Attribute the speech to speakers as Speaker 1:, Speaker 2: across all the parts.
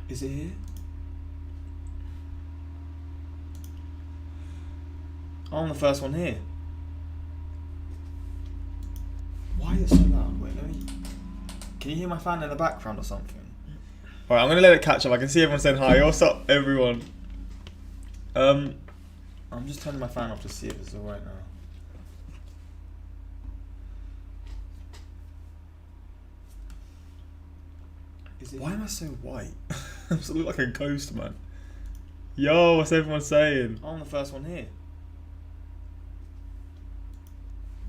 Speaker 1: Is it here? Oh, I'm the first one here. Why is it so loud? Wait, let me... Can you hear my fan in the background or something? Alright, I'm gonna let it catch up. I can see everyone saying hi. What's up, everyone? I'm just turning my fan off to see if it's alright now. Why am I so white? I look like a ghost, man. Yo, what's everyone saying? Oh, I'm the first one here.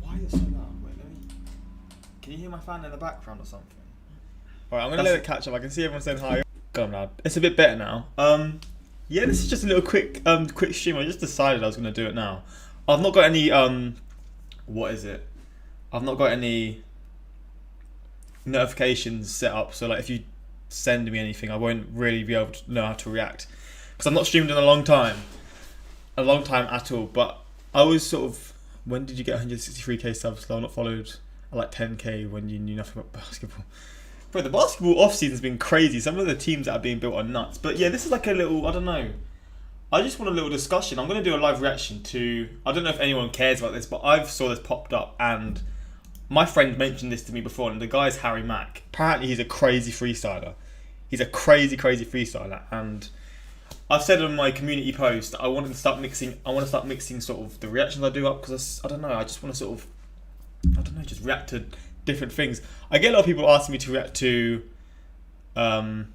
Speaker 1: Why is it so loud? Wait, let me... Can you hear my fan in the background or something? Alright, I'm gonna let it catch up. I can see everyone saying hi. Go on now. It's a bit better now. Yeah, this is just a little quick stream. I just decided I was gonna do it now. I've not got any what is it? I've not got any notifications set up, so like if you send me anything, I won't really be able to know how to react because I've not streamed in a long time at all. But I was sort of, when did you get 163k subs? So I'm not followed at like 10k when you knew nothing about basketball. Bro, the basketball off season's been crazy. Some of the teams that are being built are nuts. But yeah, this is like a little, I don't know. I just want a little discussion. I'm going to do a live reaction to, I don't know if anyone cares about this, but I've saw this popped up and my friend mentioned this to me before, and the guy's Harry Mack. Apparently he's a crazy freestyler. He's a crazy freestyler, and I've said on my community post that I want to start mixing sort of the reactions I do up, because I don't know, I just want to sort of, I don't know, just react to different things. I get a lot of people asking me to react to to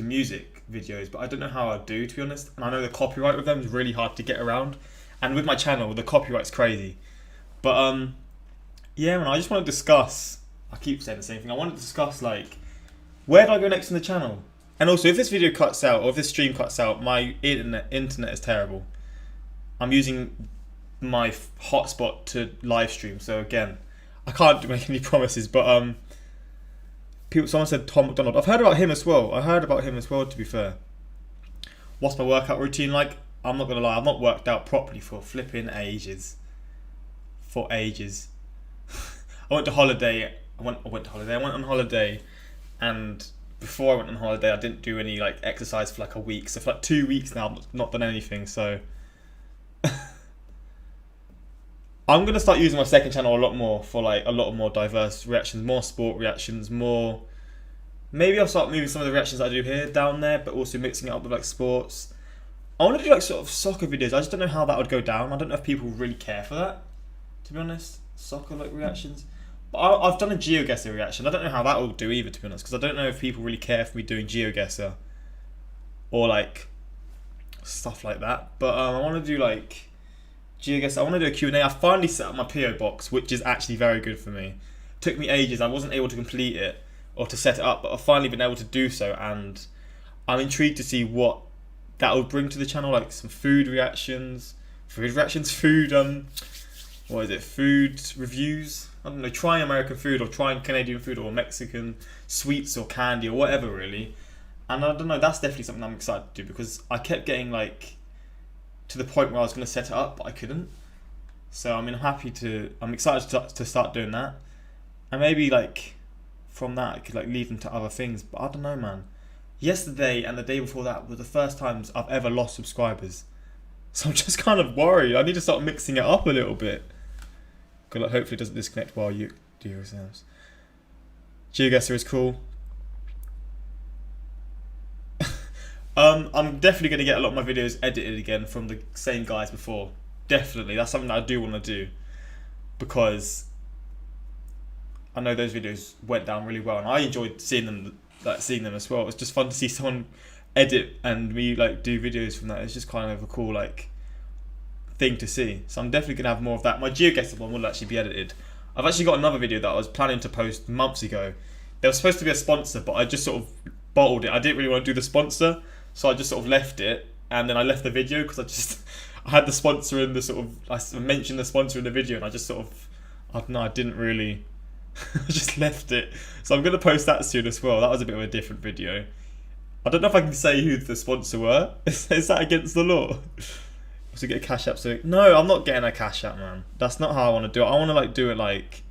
Speaker 1: music videos, but I don't know how I do, to be honest. And I know the copyright with them is really hard to get around, and with my channel the copyright's crazy. But yeah, man, I just want to discuss, I keep saying the same thing, I want to discuss like, where do I go next in the channel? And also, if this video cuts out, or if this stream cuts out, my internet is terrible. I'm using my hotspot to live stream, so again, I can't make any promises, but someone said Tom McDonald. I've heard about him as well. To be fair. What's my workout routine like? I'm not gonna lie, I've not worked out properly for flipping ages. I went on holiday, and before I went on holiday I didn't do any like exercise for like a week. So for like 2 weeks now I've not done anything, so I'm gonna start using my second channel a lot more for like a lot more diverse reactions, more sport reactions, more. Maybe I'll start moving some of the reactions I do here down there, but also mixing it up with like sports. I want to do like sort of soccer videos. I just don't know how that would go down. I don't know if people really care for that, to be honest. Soccer like reactions. But I've done a GeoGuessr reaction. I don't know how that will do either, to be honest, because I don't know if people really care for me doing GeoGuessr or like stuff like that. But I want to do like GeoGuessr. I want to do a Q&A. I finally set up my PO box, which is actually very good for me. It took me ages. I wasn't able to complete it or to set it up, but I've finally been able to do so, and I'm intrigued to see what that will bring to the channel, like some food reactions, food reviews. I don't know, trying American food or trying Canadian food or Mexican sweets or candy or whatever really. And I don't know, that's definitely something I'm excited to do, because I kept getting like to the point where I was going to set it up, but I couldn't. So I'm excited to start doing that. And maybe like from that I could like lead them to other things, but I don't know, man. Yesterday and the day before that were the first times I've ever lost subscribers. So I'm just kind of worried. I need to start mixing it up a little bit. Good luck. Hopefully it doesn't disconnect while you do your exams. GeoGuessr is cool. I'm definitely going to get a lot of my videos edited again from the same guys before. Definitely. That's something that I do want to do, because I know those videos went down really well and I enjoyed seeing them as well. It was just fun to see someone edit and me like do videos from that. It's just kind of a cool like thing to see. So I'm definitely gonna have more of that. My GeoGuessr one will actually be edited. I've actually got another video that I was planning to post months ago. There was supposed to be a sponsor, but I just sort of bottled it. I didn't really want to do the sponsor, so I just sort of left it, and then I left the video because I had the sponsor in the sort of, I mentioned the sponsor in the video, and I just sort of, I don't know, I didn't really, I just left it. So I'm gonna post that soon as well. That was a bit of a different video. I don't know if I can say who the sponsor were. Is that against the law? To get a cash app, so no, I'm not getting a cash app, man. That's not how I want to do it. I want to like do it like,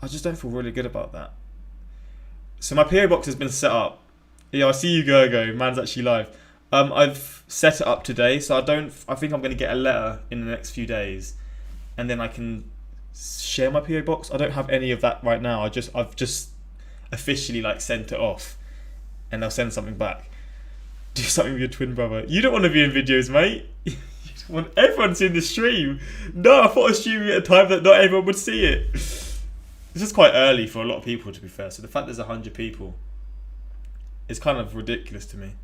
Speaker 1: I just don't feel really good about that. So my PO box has been set up. Yeah, I see you, Gergo. Man's actually live. I've set it up today, so I think I'm gonna get a letter in the next few days, and then I can share my PO box. I don't have any of that right now. I've just officially like sent it off, and they'll send something back. Do something with your twin brother. You don't want to be in videos, mate. You don't want everyone to see the stream. No, I thought I was streaming at a time that not everyone would see it. This is quite early for a lot of people, to be fair. So the fact there's 100 people is kind of ridiculous to me.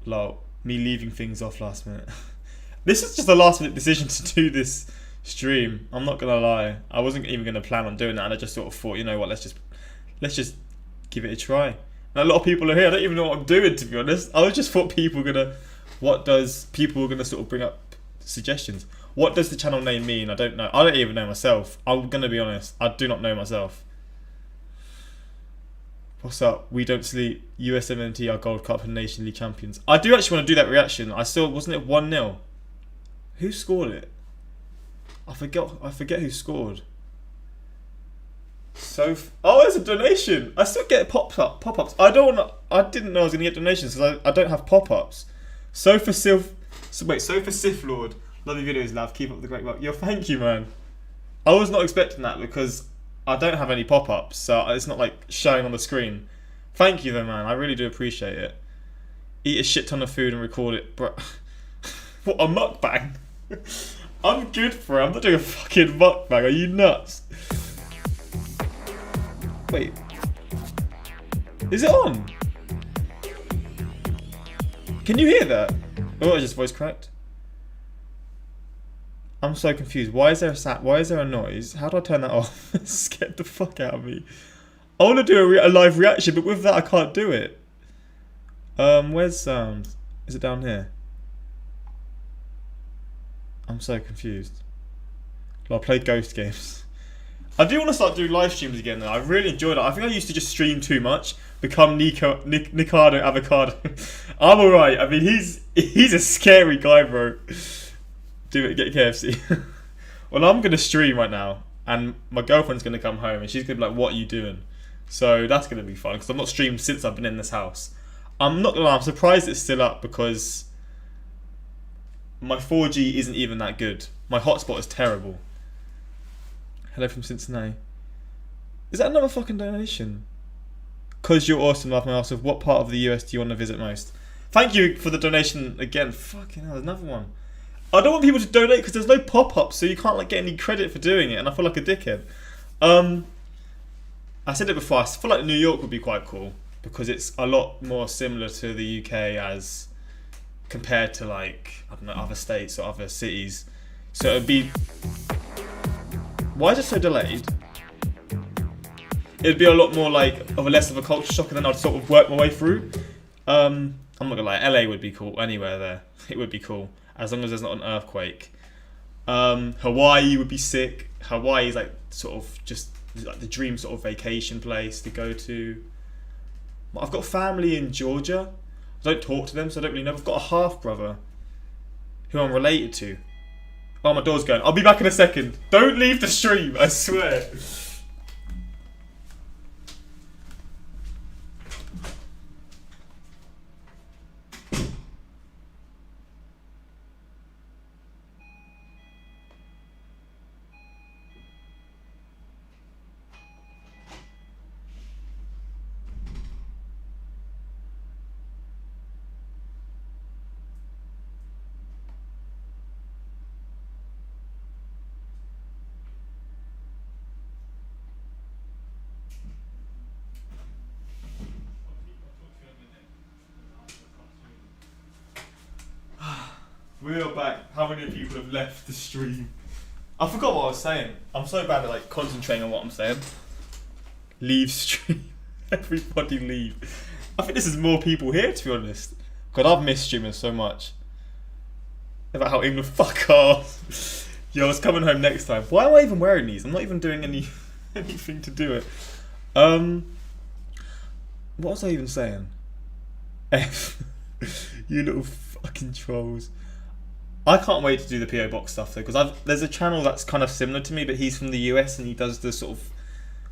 Speaker 1: Like me leaving things off last minute. This is just a last minute decision to do this stream. I'm not gonna lie. I wasn't even gonna plan on doing that, and I just sort of thought, you know what, let's just give it a try. And a lot of people are here. I don't even know what I'm doing, to be honest. I just thought people were gonna sort of bring up suggestions. What does the channel name mean? I don't know. I don't even know myself. I'm gonna be honest. I do not know myself. What's up? We don't sleep. USMNT are Gold Cup and Nation League champions. I do actually want to do that reaction. Wasn't it 1-0? Who scored it? I forget who scored. Oh, there's a donation. I still get pop-ups. I didn't know I was gonna get donations because I don't have pop-ups. Sofa Sith Lord. Love your videos, love. Keep up the great work. Yo, thank you, man. I was not expecting that because I don't have any pop-ups, so it's not like showing on the screen. Thank you though, man. I really do appreciate it. Eat a shit ton of food and record it, bro. What, a mukbang? I'm good for it. I'm not doing a fucking mukbang. Are you nuts? Wait. Is it on? Can you hear that? Oh, I just voice cracked. I'm so confused. Why is there a noise? How do I turn that off? Scared the fuck out of me. I want to do a live reaction, but with that I can't do it. Where's sound? Is it down here? I'm so confused. I'll play ghost games. I do want to start doing live streams again though. I really enjoyed it. I think I used to just stream too much. Become Nicardo Avocado. I'm alright. I mean, he's a scary guy, bro. Do it, get KFC. Well, I'm going to stream right now. And my girlfriend's going to come home. And she's going to be like, what are you doing? So that's going to be fun. Because I've not streamed since I've been in this house. I'm not going to lie. I'm surprised it's still up. Because my 4G isn't even that good. My hotspot is terrible. Hello from Cincinnati. Is that another fucking donation? Cause you're awesome, love my ass. What part of the US do you want to visit most? Thank you for the donation again. Fucking hell, there's another one. I don't want people to donate because there's no pop-ups, so you can't like get any credit for doing it, and I feel like a dickhead. I said it before. I feel like New York would be quite cool because it's a lot more similar to the UK as compared to like I don't know other states or other cities. So it'd be. Why is it so delayed? It'd be a lot more like less of a culture shock, and then I'd sort of work my way through. I'm not gonna lie, LA would be cool. Anywhere there, it would be cool as long as there's not an earthquake. Hawaii would be sick. Hawaii is like sort of just like the dream sort of vacation place to go to. I've got family in Georgia. I don't talk to them, so I don't really know. I've got a half brother who I'm related to. Oh, my door's going. I'll be back in a second. Don't leave the stream, I swear. We are back. How many people have left the stream? I forgot what I was saying. I'm so bad at like concentrating on what I'm saying. Leave stream. Everybody leave. I think this is more people here, to be honest. God, I've missed streaming so much. About how England fuck off. Yo, I was coming home next time. Why am I even wearing these? I'm not even doing anything to do it. What was I even saying? F. You little fucking trolls. I can't wait to do the PO Box stuff though, because there's a channel that's kind of similar to me, but he's from the US and he does the sort of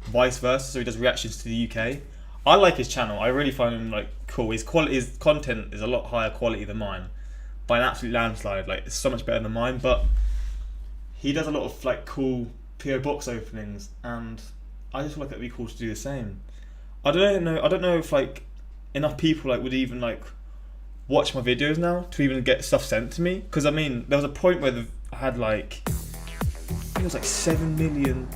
Speaker 1: vice versa, so he does reactions to the UK. I like his channel. I really find him like cool. His content is a lot higher quality than mine, by an absolute landslide. Like it's so much better than mine. But he does a lot of like cool PO box openings, and I just feel like it'd be cool to do the same. I don't know if like enough people like would even like watch my videos now to even get stuff sent to me. Because I mean, there was a point where I had like, I think it was like 7 million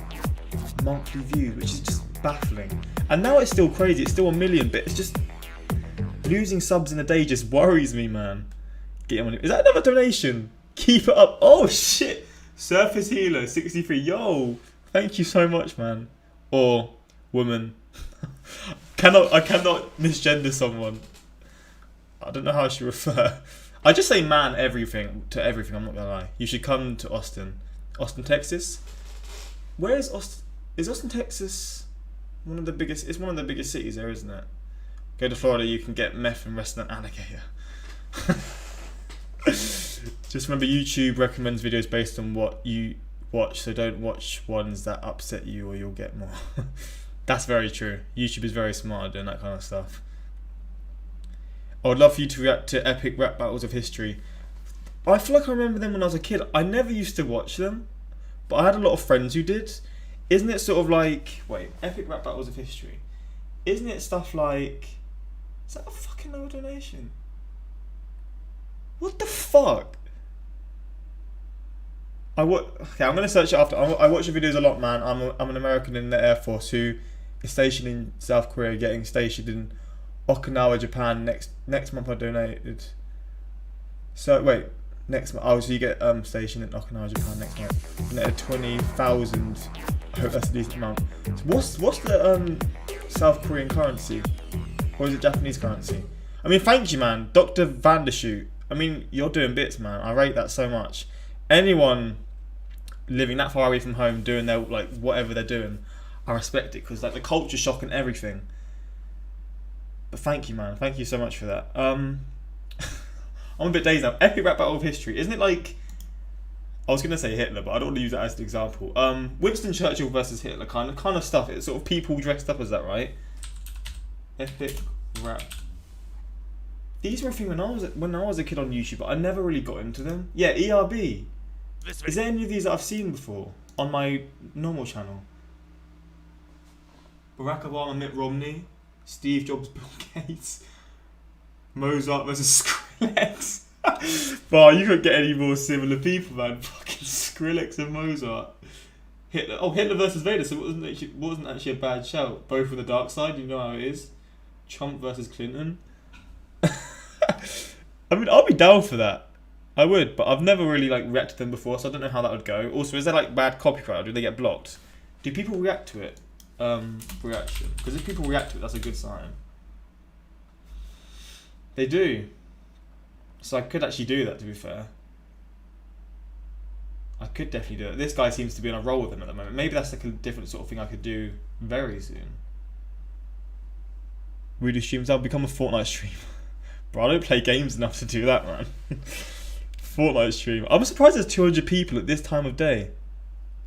Speaker 1: monthly views, which is just baffling. And now it's still crazy. It's still 1 million, but it's just losing subs in a day just worries me, man. Get on. Is that another donation? Keep it up. Oh shit! Surface Healer 63. Yo, thank you so much, man. Or woman. I cannot misgender someone. I don't know how I should refer. I just say man everything to everything. I'm not gonna lie. You should come to Austin, Texas. Where is Austin? Is Austin, Texas one of the biggest? It's one of the biggest cities there, isn't it? Go to Florida, you can get meth and rest an alligator. Just remember, YouTube recommends videos based on what you watch, so don't watch ones that upset you or you'll get more. That's very true. YouTube is very smart at doing that kind of stuff. I would love for you to react to epic rap battles of history. I feel like I remember them when I was a kid. I never used to watch them, but I had a lot of friends who did. Isn't it sort of like, wait, epic rap battles of history? Isn't it stuff like, is that a fucking low donation? What the fuck? Okay, I'm gonna search it after. I watch your videos a lot, man. I'm an American in the Air Force who is stationed in South Korea, getting stationed in Okinawa, Japan. Next month I donated. So wait, next month. Oh, so you get stationed in Okinawa, Japan next month. Donated 20,000. I hope that's a decent amount. So what's the South Korean currency, or is it Japanese currency? I mean, thank you, man, Dr. Vandershoot. I mean, you're doing bits, man. I rate that so much. Anyone living that far away from home doing their like whatever they're doing, I respect it, because like the culture shock and everything. But thank you, man. Thank you so much for that. I'm a bit dazed now. Epic rap battle of history. Isn't it like, I was gonna say Hitler, but I don't want to use that as an example. Winston Churchill versus Hitler kind of stuff. It's sort of people dressed up as that, right? Epic rap. These were a thing when I was a kid on YouTube, but I never really got into them. Yeah, ERB. Is there any of these that I've seen before on my normal channel? Barack Obama, Mitt Romney, Steve Jobs, Bill Gates, Mozart versus Skrillex. Wow, you couldn't get any more similar people, man. Fucking Skrillex and Mozart. Hitler. Oh, Hitler versus Vader. So it wasn't actually a bad shout. Both on the dark side. You know how it is. Trump versus Clinton. I mean, I'll be down for that. I would, but I've never really like reacted to them before, so I don't know how that would go. Also, is there like bad copyright, or do they get blocked? Do people react to it? Reaction. Because if people react to it, that's a good sign. They do. So I could actually do that, to be fair. I could definitely do it. This guy seems to be on a roll with them at the moment. Maybe that's like a different sort of thing I could do very soon. Rudy streams. I'll become a Fortnite streamer. Bro, I don't play games enough to do that, man. Fortnite stream. I'm surprised there's 200 people at this time of day.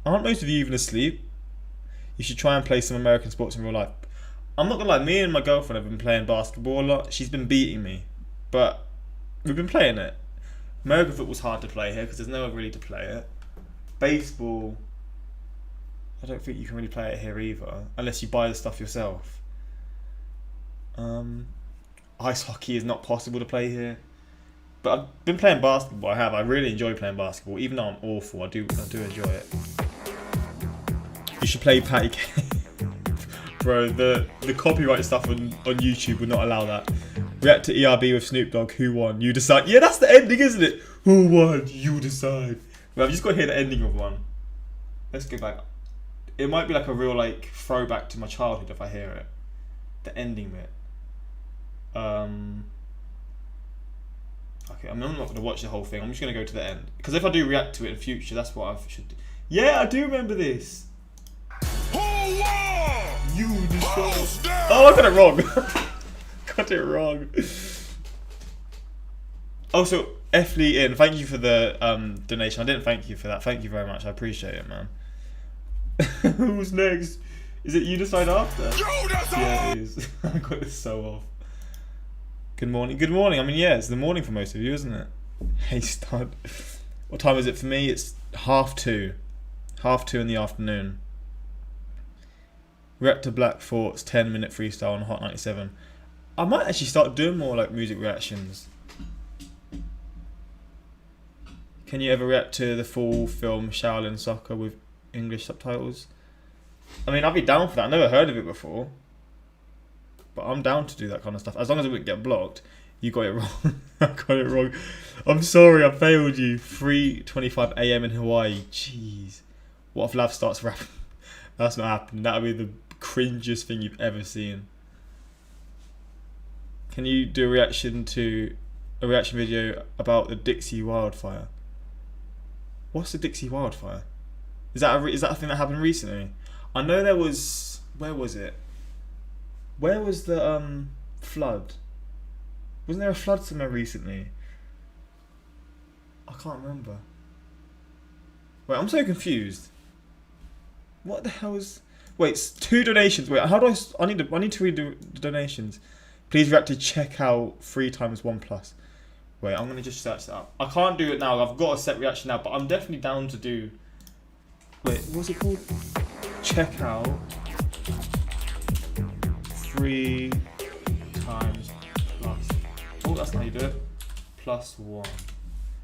Speaker 1: Aren't most of you even asleep? You should try and play some American sports in real life. I'm not gonna lie, me and my girlfriend have been playing basketball a lot. She's been beating me, but we've been playing it. American football's hard to play here because there's nowhere really to play it. Baseball, I don't think you can really play it here either, unless you buy the stuff yourself. Ice hockey is not possible to play here. But I've been playing basketball. I really enjoy playing basketball, even though I'm awful. I do enjoy it. You should play Patty Cake. Bro, the copyright stuff on YouTube would not allow that. React to ERB with Snoop Dogg. Who won? You decide. Yeah, that's the ending, isn't it? Who won? You decide. Well, I've just got to hear the ending of one. Let's go back. It might be like a real like throwback to my childhood if I hear it. The ending bit. Okay, I'm not going to watch the whole thing. I'm just going to go to the end. Because if I do react to it in future, that's what I should do. Yeah, I do remember this. You decide. Oh, I got it wrong. Got it wrong. Also, F. Lee in, thank you for the donation. I didn't thank you for that. Thank you very much. I appreciate it, man. Who's next? Is it You Decide After? Yeah, it is. I got this so off. Good morning. Good morning. I mean, yeah, it's the morning for most of you, isn't it? Hey, stud. What time is it for me? It's 2:30. 2:30 in the afternoon. React to Black Thoughts 10-minute freestyle on Hot 97. I might actually start doing more like music reactions. Can you ever react to the full film Shaolin Soccer with English subtitles? I mean, I'd be down for that. I've never heard of it before. But I'm down to do that kind of stuff. As long as it wouldn't get blocked. You got it wrong. I got it wrong. I'm sorry, I failed you. 3:25 AM in Hawaii. Jeez. What if Lav starts rapping? That's not happening. That would be the cringiest thing you've ever seen. Can you do a reaction video about the Dixie wildfire? What's the Dixie wildfire? Is that a thing that happened recently? I know there was. Where was it? Where was the flood? Wasn't there a flood somewhere recently? I can't remember. Wait, I'm so confused. What the hell is? Wait, it's 2 donations. Wait, how do I need to read the donations. Please react to check out 3 times 1 plus. Wait, I'm gonna just search that up. I can't do it now. I've got a set reaction now, but I'm definitely down to do. Wait, what's it called? Check out 3 times plus. Oh, that's not how you do it. +1.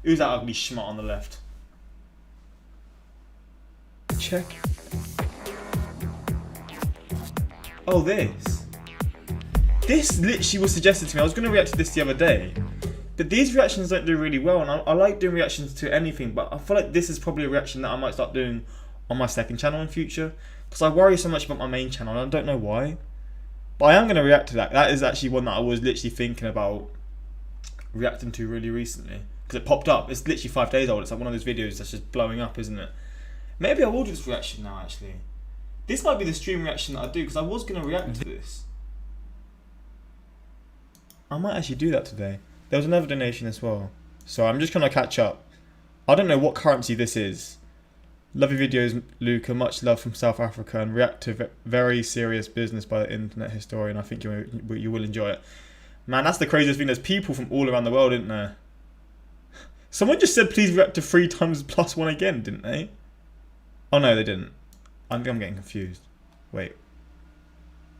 Speaker 1: Who's that ugly schmuck on the left? Check. Oh, this. This literally was suggested to me. I was going to react to this the other day. But these reactions don't do really well. And I like doing reactions to anything. But I feel like this is probably a reaction that I might start doing on my second channel in future. Because I worry so much about my main channel. And I don't know why. But I am going to react to that. That is actually one that I was literally thinking about reacting to really recently. Because it popped up. It's literally 5 days old. It's like one of those videos that's just blowing up, isn't it? Maybe I will do this reaction now, actually. This might be the stream reaction that I do. Because I was going to react to this. I might actually do that today. There was another donation as well. So I'm just going to catch up. I don't know what currency this is. Love your videos, Luca. Much love from South Africa. And react to very serious business by the internet historian. I think you will enjoy it. Man, that's the craziest thing. There's people from all around the world, isn't there? Someone just said please react to 3 times +1 again, didn't they? Oh no, they didn't. I'm getting confused. Wait.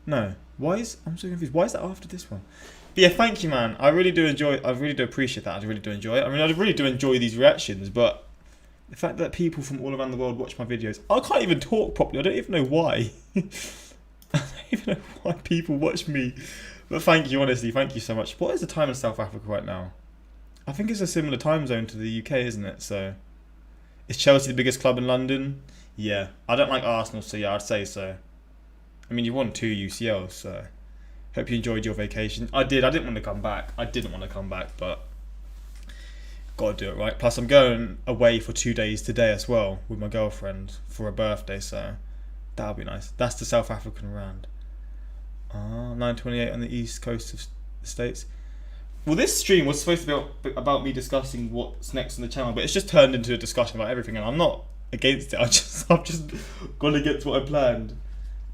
Speaker 1: No. I'm so confused. Why is that after this one? But yeah, thank you, man. I really do appreciate that. I really do enjoy it. I mean, I really do enjoy these reactions, but the fact that people from all around the world watch my videos, I can't even talk properly. I don't even know why. I don't even know why people watch me. But thank you, honestly. Thank you so much. What is the time in South Africa right now? I think it's a similar time zone to the UK, isn't it? So, is Chelsea the biggest club in London? Yeah. I don't like Arsenal, so yeah, I'd say so. I mean, you won 2 UCLs, so hope you enjoyed your vacation. I did. I didn't want to come back. But gotta do it, right? Plus, I'm going away for 2 days today as well with my girlfriend for a birthday, so that'll be nice. That's the South African rand. 9:28 on the east coast of the States. Well, this stream was supposed to be about me discussing what's next on the channel, but it's just turned into a discussion about everything, and I'm not against it. I've just gone against what I planned.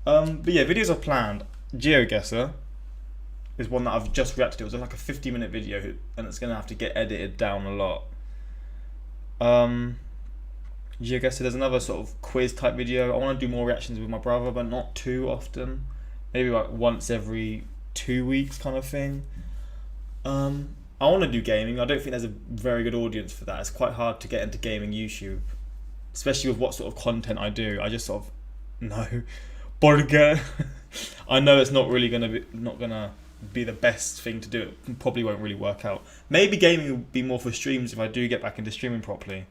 Speaker 1: But yeah, videos I've planned. GeoGuessr is one that I've just reacted to. It was like a 50-minute video, and it's gonna have to get edited down a lot. GeoGuessr, there's another sort of quiz type video. I want to do more reactions with my brother, but not too often. Maybe like once every 2 weeks kind of thing. I want to do gaming. I don't think there's a very good audience for that. It's quite hard to get into gaming YouTube, especially with what sort of content I do. I just sort of know. Burger. I know it's not gonna be the best thing to do. It probably won't really work out. Maybe gaming will be more for streams if I do get back into streaming properly.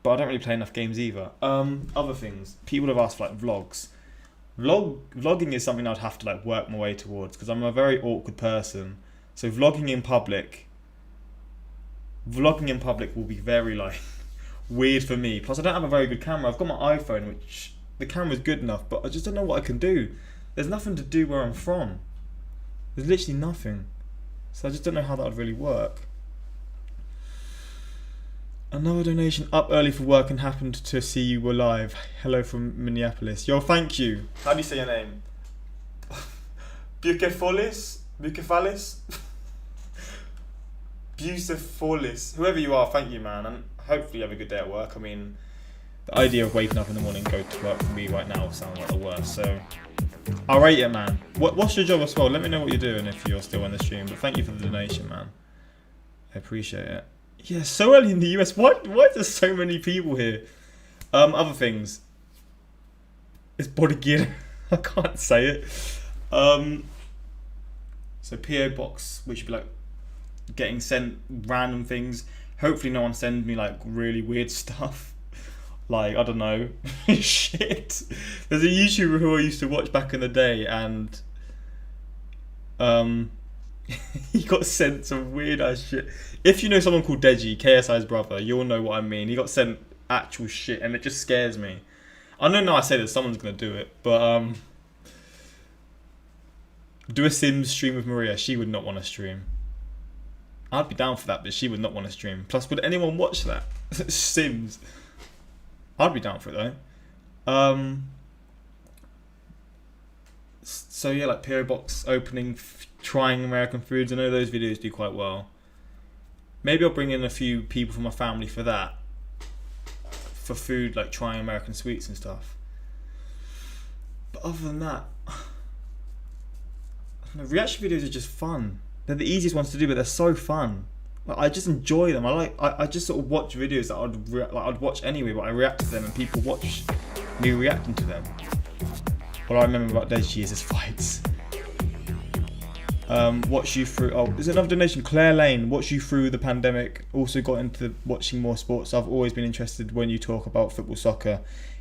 Speaker 1: But I don't really play enough games either. Other things. People have asked for like vlogs. Vlogging is something I'd have to like work my way towards because I'm a very awkward person. So vlogging in public will be very like weird for me. Plus I don't have a very good camera. I've got my iPhone, which the camera's good enough, but I just don't know what I can do. There's nothing to do where I'm from. There's literally nothing. So I just don't know how that would really work. Another donation. Up early for work and happened to see you were live. Hello from Minneapolis. Yo, thank you. How do you say your name? Bucephalus? Bucephalus? Bucephalus. Whoever you are, thank you, man. And hopefully you have a good day at work. I mean, the idea of waking up in the morning and go to work for me right now sounds like the worst. So, I'll rate it, man. What's your job as well? Let me know what you're doing if you're still in the stream. But thank you for the donation, man. I appreciate it. Yeah, so early in the US. Why is there so many people here? Other things. It's body gear. I can't say it. So PO box, which would be like getting sent random things. Hopefully no one sends me like really weird stuff. Like, I don't know. Shit. There's a YouTuber who I used to watch back in the day, and he got sent some weird ass shit. If you know someone called Deji, KSI's brother, you'll know what I mean. He got sent actual shit, and it just scares me. I don't know. I say that someone's gonna do it, but do a Sims stream with Maria. She would not want to stream. I'd be down for that, but she would not want to stream. Plus, would anyone watch that? Sims. I'd be down for it though. So yeah, like PO box opening, trying American foods. I know those videos do quite well. Maybe I'll bring in a few people from my family for that. For food, like trying American sweets and stuff. But other than that, reaction videos are just fun. They're the easiest ones to do, but they're so fun. Like, I just enjoy them. I just sort of watch videos that I'd watch anyway, but I react to them and people watch me reacting to them. What I remember about Deji is his fights. Watch you through. Oh, there's another donation. Claire Lane. Watch you through the pandemic. Also got into watching more sports. I've always been interested when you talk about football, soccer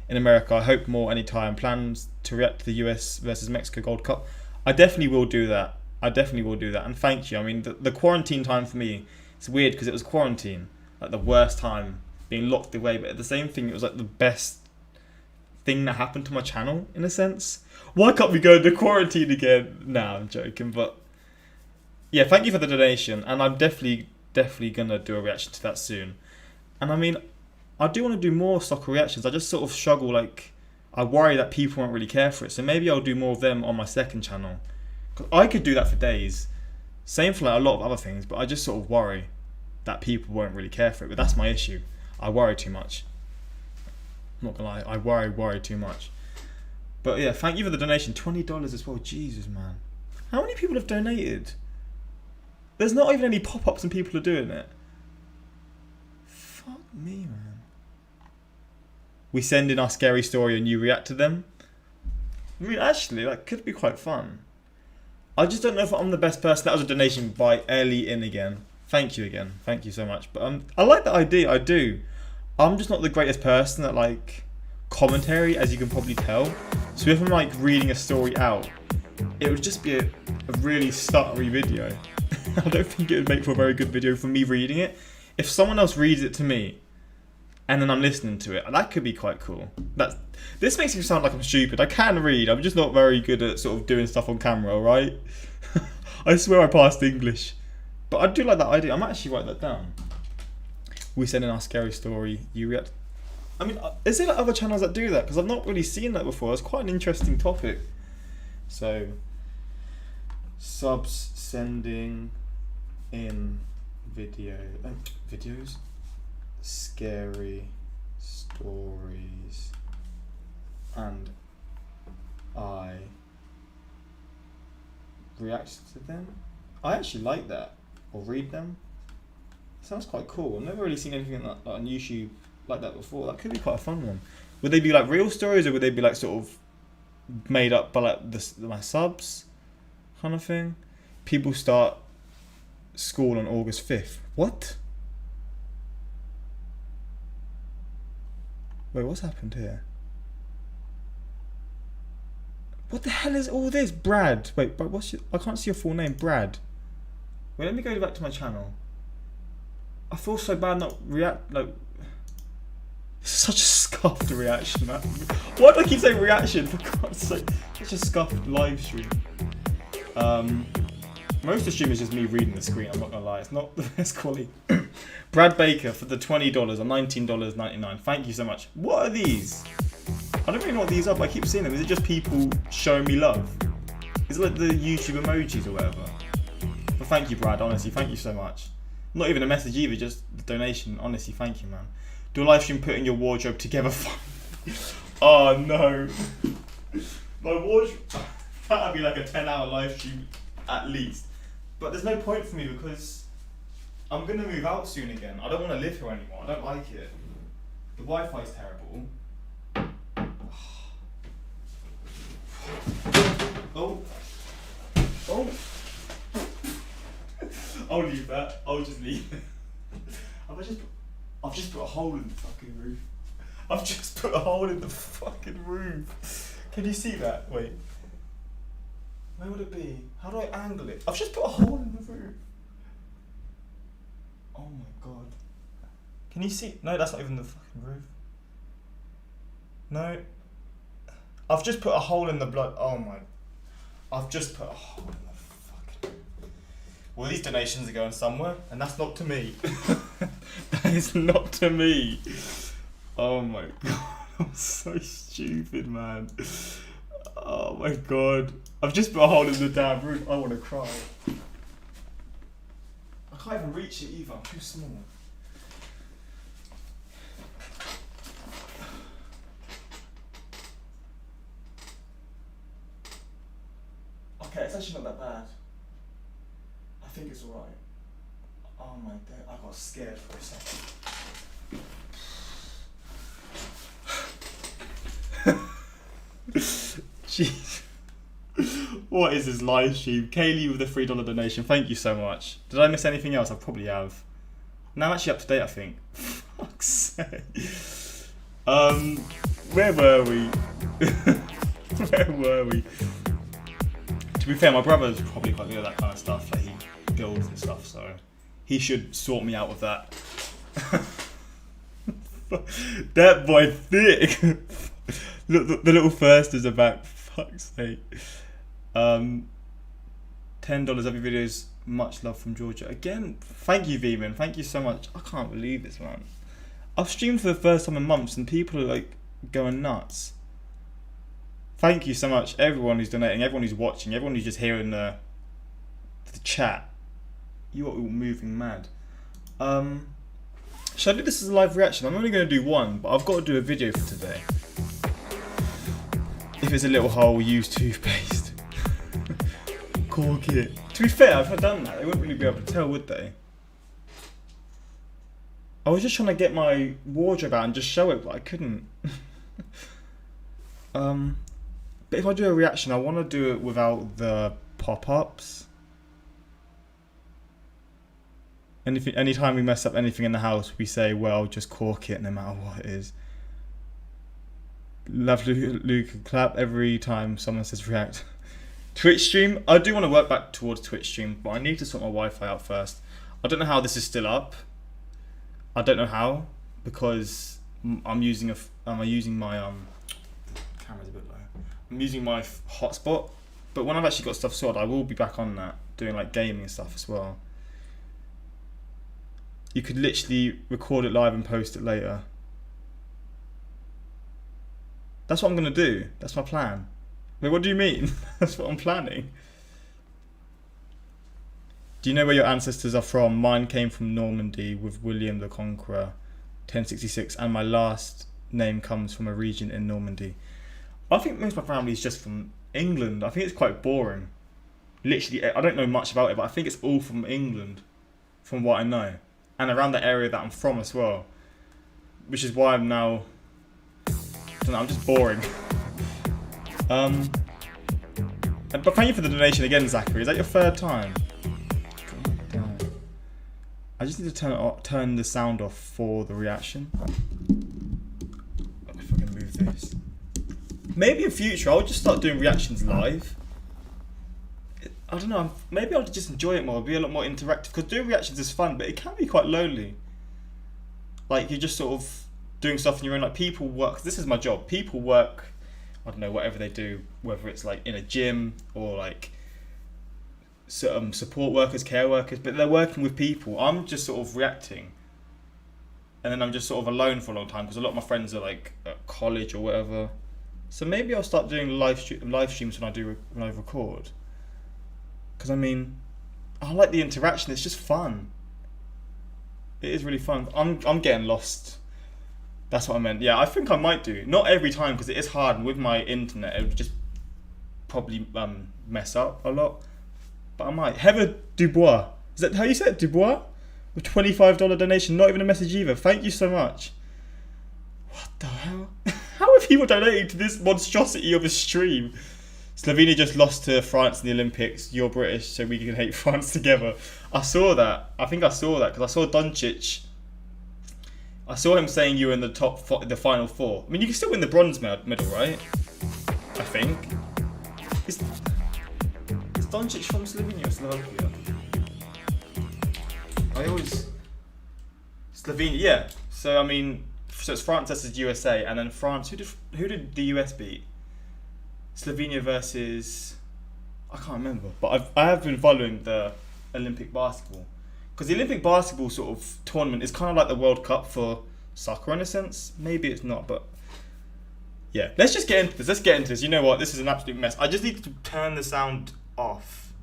Speaker 1: in America. I hope more anytime. Plans to react to the US versus Mexico Gold Cup. I definitely will do that. And thank you. I mean, the quarantine time for me, it's weird because it was quarantine, like the worst time, being locked away. But at the same thing, it was like the best thing that happened to my channel in a sense. Why can't we go into quarantine again? Nah, I'm joking. But yeah, thank you for the donation, and I'm definitely gonna do a reaction to that soon. And I mean, I do want to do more soccer reactions. I just sort of struggle, like, I worry that people won't really care for it. So maybe I'll do more of them on my second channel. Cause I could do that for days. Same for like a lot of other things, but I just sort of worry that people won't really care for it. But that's my issue. I worry too much. I'm not gonna lie, I worry too much. But yeah, thank you for the donation. $20 as well. Jesus, man. How many people have donated? There's not even any pop-ups and people are doing it. Fuck me, man. We send in our scary story and you react to them. I mean, actually, that could be quite fun. I just don't know if I'm the best person. That was a donation by Ellie in again. Thank you again. Thank you so much. But I like that idea. I do. I'm just not the greatest person at like commentary, as you can probably tell. So if I'm like reading a story out, it would just be a really stuttery video. I don't think it would make for a very good video for me reading it. If someone else reads it to me, and then I'm listening to it, that could be quite cool. This makes me sound like I'm stupid. I can read. I'm just not very good at sort of doing stuff on camera, alright? I swear I passed English. But I do like that idea. I might actually write that down. We send in our scary story. You react. I mean, is there like other channels that do that? Because I've not really seen that before. It's quite an interesting topic. So, subs sending in videos. Scary stories. And I react to them. I actually like that. Or read them. Sounds quite cool. I've never really seen anything like on YouTube like that before. That could be quite a fun one. Would they be like real stories, or would they be like sort of made up by like my subs kind of thing? People start school on August 5th. What? Wait, what's happened here? What the hell is all this? Brad. Wait, but I can't see your full name. Brad. Wait, let me go back to my channel. I feel so bad not like. Such a scuffed reaction, man. Why do I keep saying reaction? For God's sake, such a scuffed live stream. Most of the stream is just me reading the screen. I'm not gonna lie, it's not the best quality. Brad Baker for the $20 or $19.99. Thank you so much. What are these? I don't really know what these are, but I keep seeing them. Is it just people showing me love? Is it like the YouTube emojis or whatever? But thank you, Brad. Honestly, thank you so much. Not even a message either, just the donation. Honestly, thank you, man. Do a live stream putting your wardrobe together. Oh no. My wardrobe. That'd be like a 10-hour live stream at least. But there's no point for me because I'm gonna move out soon again. I don't want to live here anymore. I don't like it. The Wi-Fi's terrible. Oh. Oh. I'll leave that. I'll just leave it. I've just put a hole in the fucking roof. I've just put a hole in the fucking roof. Can you see that? Wait. Where would it be? How do I angle it? I've just put a hole in the roof. Oh my god. Can you see? No, that's not even the fucking roof. No. I've just put a hole in the blood. Oh my. I've just put a hole in the fucking. Well, these donations are going somewhere, and that's not to me. That is not to me. Oh my god. I'm so stupid, man. Oh my god. I've just put a hole in the damn roof. I want to cry. I can't even reach it either. I'm too small. Okay, it's actually not that bad. I think it's alright. Oh my god, I got scared for a second. Jeez. What is this live stream? Kaylee with the $3 donation. Thank you so much. Did I miss anything else? I probably have. No, I'm actually up to date, I think. Fuck's sake. Where were we? Where were we? To be fair, my brother's probably quite good at that kind of stuff. Like he builds and stuff, so he should sort me out with that. That boy thick. Look, the little firsters are back. Fuck's sake. $10 every videos. Much love from Georgia. Again, thank you, V-Man. Thank you so much. I can't believe this, man. I've streamed for the first time in months and people are like going nuts. Thank you so much, everyone who's donating, everyone who's watching, everyone who's just hearing the chat. You are all moving mad. Should I do this as a live reaction? I'm only going to do one, but I've got to do a video for today. If it's a little hole, use toothpaste. Cork it. To be fair, if I'd done that, they wouldn't really be able to tell, would they? I was just trying to get my wardrobe out and just show it, but I couldn't. But if I do a reaction, I want to do it without the pop-ups. And if anytime we mess up anything in the house, we say, well, just cork it no matter what it is. Love Luke clap every time someone says react. Twitch stream, I do want to work back towards Twitch stream, but I need to sort my Wi-Fi out first. I don't know how this is still up. I don't know how, because I'm using my camera's a bit low. I'm using my hotspot, but when I've actually got stuff sorted, I will be back on that, doing like gaming and stuff as well. You could literally record it live and post it later. That's what I'm gonna do. That's my plan. Wait, what do you mean? That's what I'm planning. Do you know where your ancestors are from? Mine came from Normandy with William the Conqueror, 1066, and my last name comes from a region in Normandy. I think most of my family is just from England. I think it's quite boring. Literally, I don't know much about it, but I think it's all from England, from what I know. And around the area that I'm from as well. Which is why I'm now... I don't know, I'm just boring. But thank you for the donation again, Zachary. Is that your third time? God damn. I just need to turn the sound off for the reaction. If I can move this. Maybe in future I'll just start doing reactions live. I don't know, maybe I'll just enjoy it more, be a lot more interactive, because doing reactions is fun, but it can be quite lonely. Like, you're just sort of doing stuff and you're in, like, people work, this is my job, people work, I don't know, whatever they do, whether it's like in a gym or like support workers, care workers, but they're working with people. I'm just sort of reacting, and then I'm just sort of alone for a long time because a lot of my friends are like at college or whatever. So maybe I'll start doing live streams when I record. Because I mean, I like the interaction. It's just fun. It is really fun. I'm getting lost. That's what I meant. Yeah, I think I might do. Not every time because it is hard, and with my internet, it would just probably mess up a lot. But I might. Heather Dubois. Is that how you say it? Dubois? With $25 donation. Not even a message either. Thank you so much. What the hell? How are people donating to this monstrosity of a stream? Slovenia just lost to France in the Olympics. You're British, so we can hate France together. I saw that. I think I saw that because I saw Doncic. I saw him saying you were in the the final four. I mean, you can still win the bronze medal, right? I think. Is Doncic from Slovenia or Slovakia? Slovenia, yeah. So I mean, so it's France versus USA, and then France. Who did the US beat? Slovenia versus, I can't remember, but I have been following the Olympic basketball because the Olympic basketball sort of tournament is kind of like the World Cup for soccer in a sense. Maybe it's not, but yeah. Let's just get into this. Let's get into this. You know what? This is an absolute mess. I just need to turn the sound off.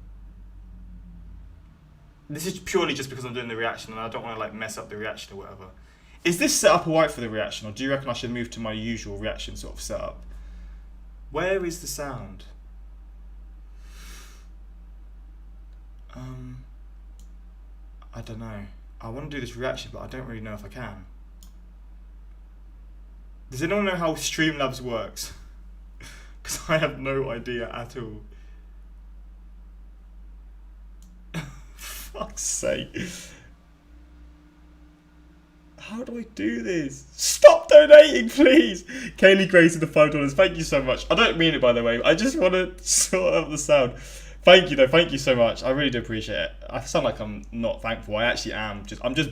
Speaker 1: This is purely just because I'm doing the reaction and I don't want to like mess up the reaction or whatever. Is this set up alright for the reaction, or do you reckon I should move to my usual reaction sort of setup? Where is the sound? I don't know. I want to do this reaction, but I don't really know if I can. Does anyone know how Streamlabs works? Because I have no idea at all. Fuck's sake. How do I do this? Stop donating, please! Kaylee Grace with the $5. Thank you so much. I don't mean it, by the way. I just want to sort out the sound. Thank you, though. Thank you so much. I really do appreciate it. I sound like I'm not thankful. I actually am. I'm just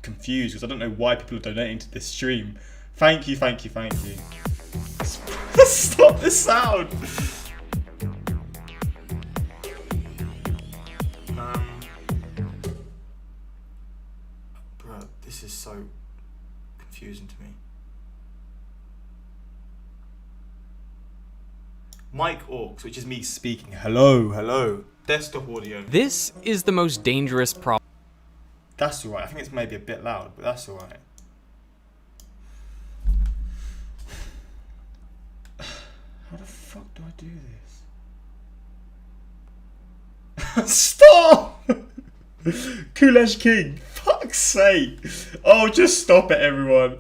Speaker 1: confused because I don't know why people are donating to this stream. Thank you, thank you, thank you. Stop the sound! Bro, this is so confusing to me. Mic aux, which is me speaking. Hello. Desktop audio.
Speaker 2: This is the most dangerous problem.
Speaker 1: That's alright. I think it's maybe a bit loud, but that's alright. How the fuck do I do this? Stop! Kulesh King. Fuck's sake. Oh, just stop it, everyone.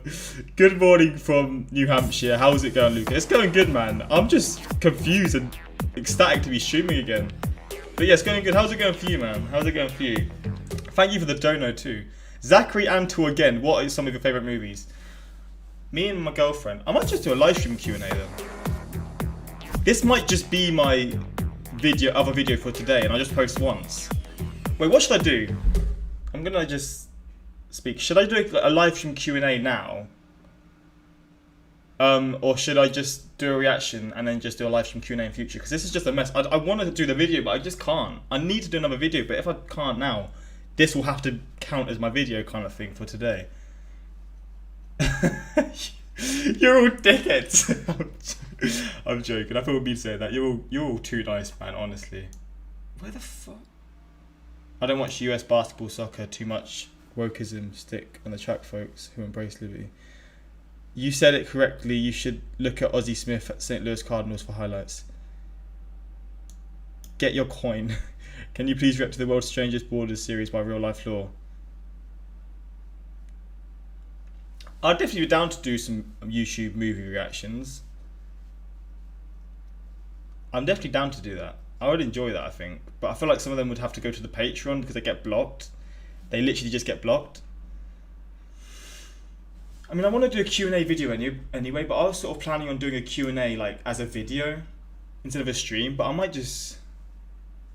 Speaker 1: Good morning from New Hampshire. How's it going, Luca? It's going good, man. I'm just confused and ecstatic to be streaming again. But yeah, it's going good. How's it going for you, man? How's it going for you? Thank you for the dono, too. Zachary Antor again. What are some of your favourite movies? Me and my girlfriend. I might just do a live stream Q&A, though. This might just be my other video for today, and I'll just post once. Wait, what should I do? I'm gonna just speak. Should I do a live stream Q&A now? Or should I just do a reaction and then just do a live stream Q&A in future? Because this is just a mess. I want to do the video, but I just can't. I need to do another video, but if I can't now, this will have to count as my video kind of thing for today. You're all dickheads. I'm joking. I thought it would be saying that. You're all too nice, man, honestly. Where the fuck? I don't watch US basketball, soccer, too much wokeism, stick on the track folks who embrace liberty. You said it correctly. You should look at Ozzie Smith at St. Louis Cardinals for highlights. Get your coin. Can you please react to the World's Strangest Borders series by Real Life Law? I'd definitely be down to do some YouTube movie reactions. I'm definitely down to do that. I would enjoy that, I think. But I feel like some of them would have to go to the Patreon because they get blocked. They literally just get blocked. I mean, I want to do a Q&A video anyway, but I was sort of planning on doing a Q&A like as a video instead of a stream. But I might just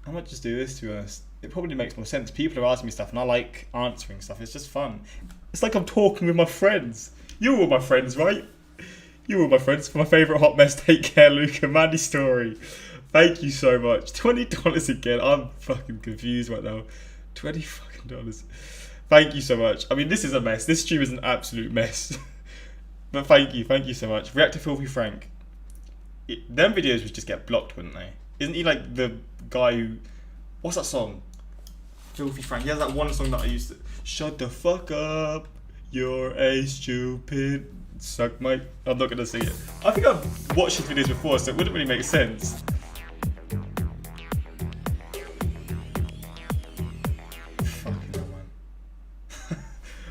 Speaker 1: do this, to be honest. It probably makes more sense. People are asking me stuff and I like answering stuff. It's just fun. It's like I'm talking with my friends. You're all my friends, right? You're all my friends. For my favourite hot mess, take care, Luca. Mandy Story. Thank you so much. $20 again. I'm fucking confused right now. $20 fucking. Thank you so much. I mean, this is a mess. This stream is an absolute mess. But thank you so much. React to Filthy Frank. Them videos would just get blocked, wouldn't they? Isn't he like the guy who... What's that song? Filthy Frank. He has that one song that I used to... Shut the fuck up. You're a stupid... Suck my... I'm not going to sing it. I think I've watched his videos before, so it wouldn't really make sense. Fucking hell, man.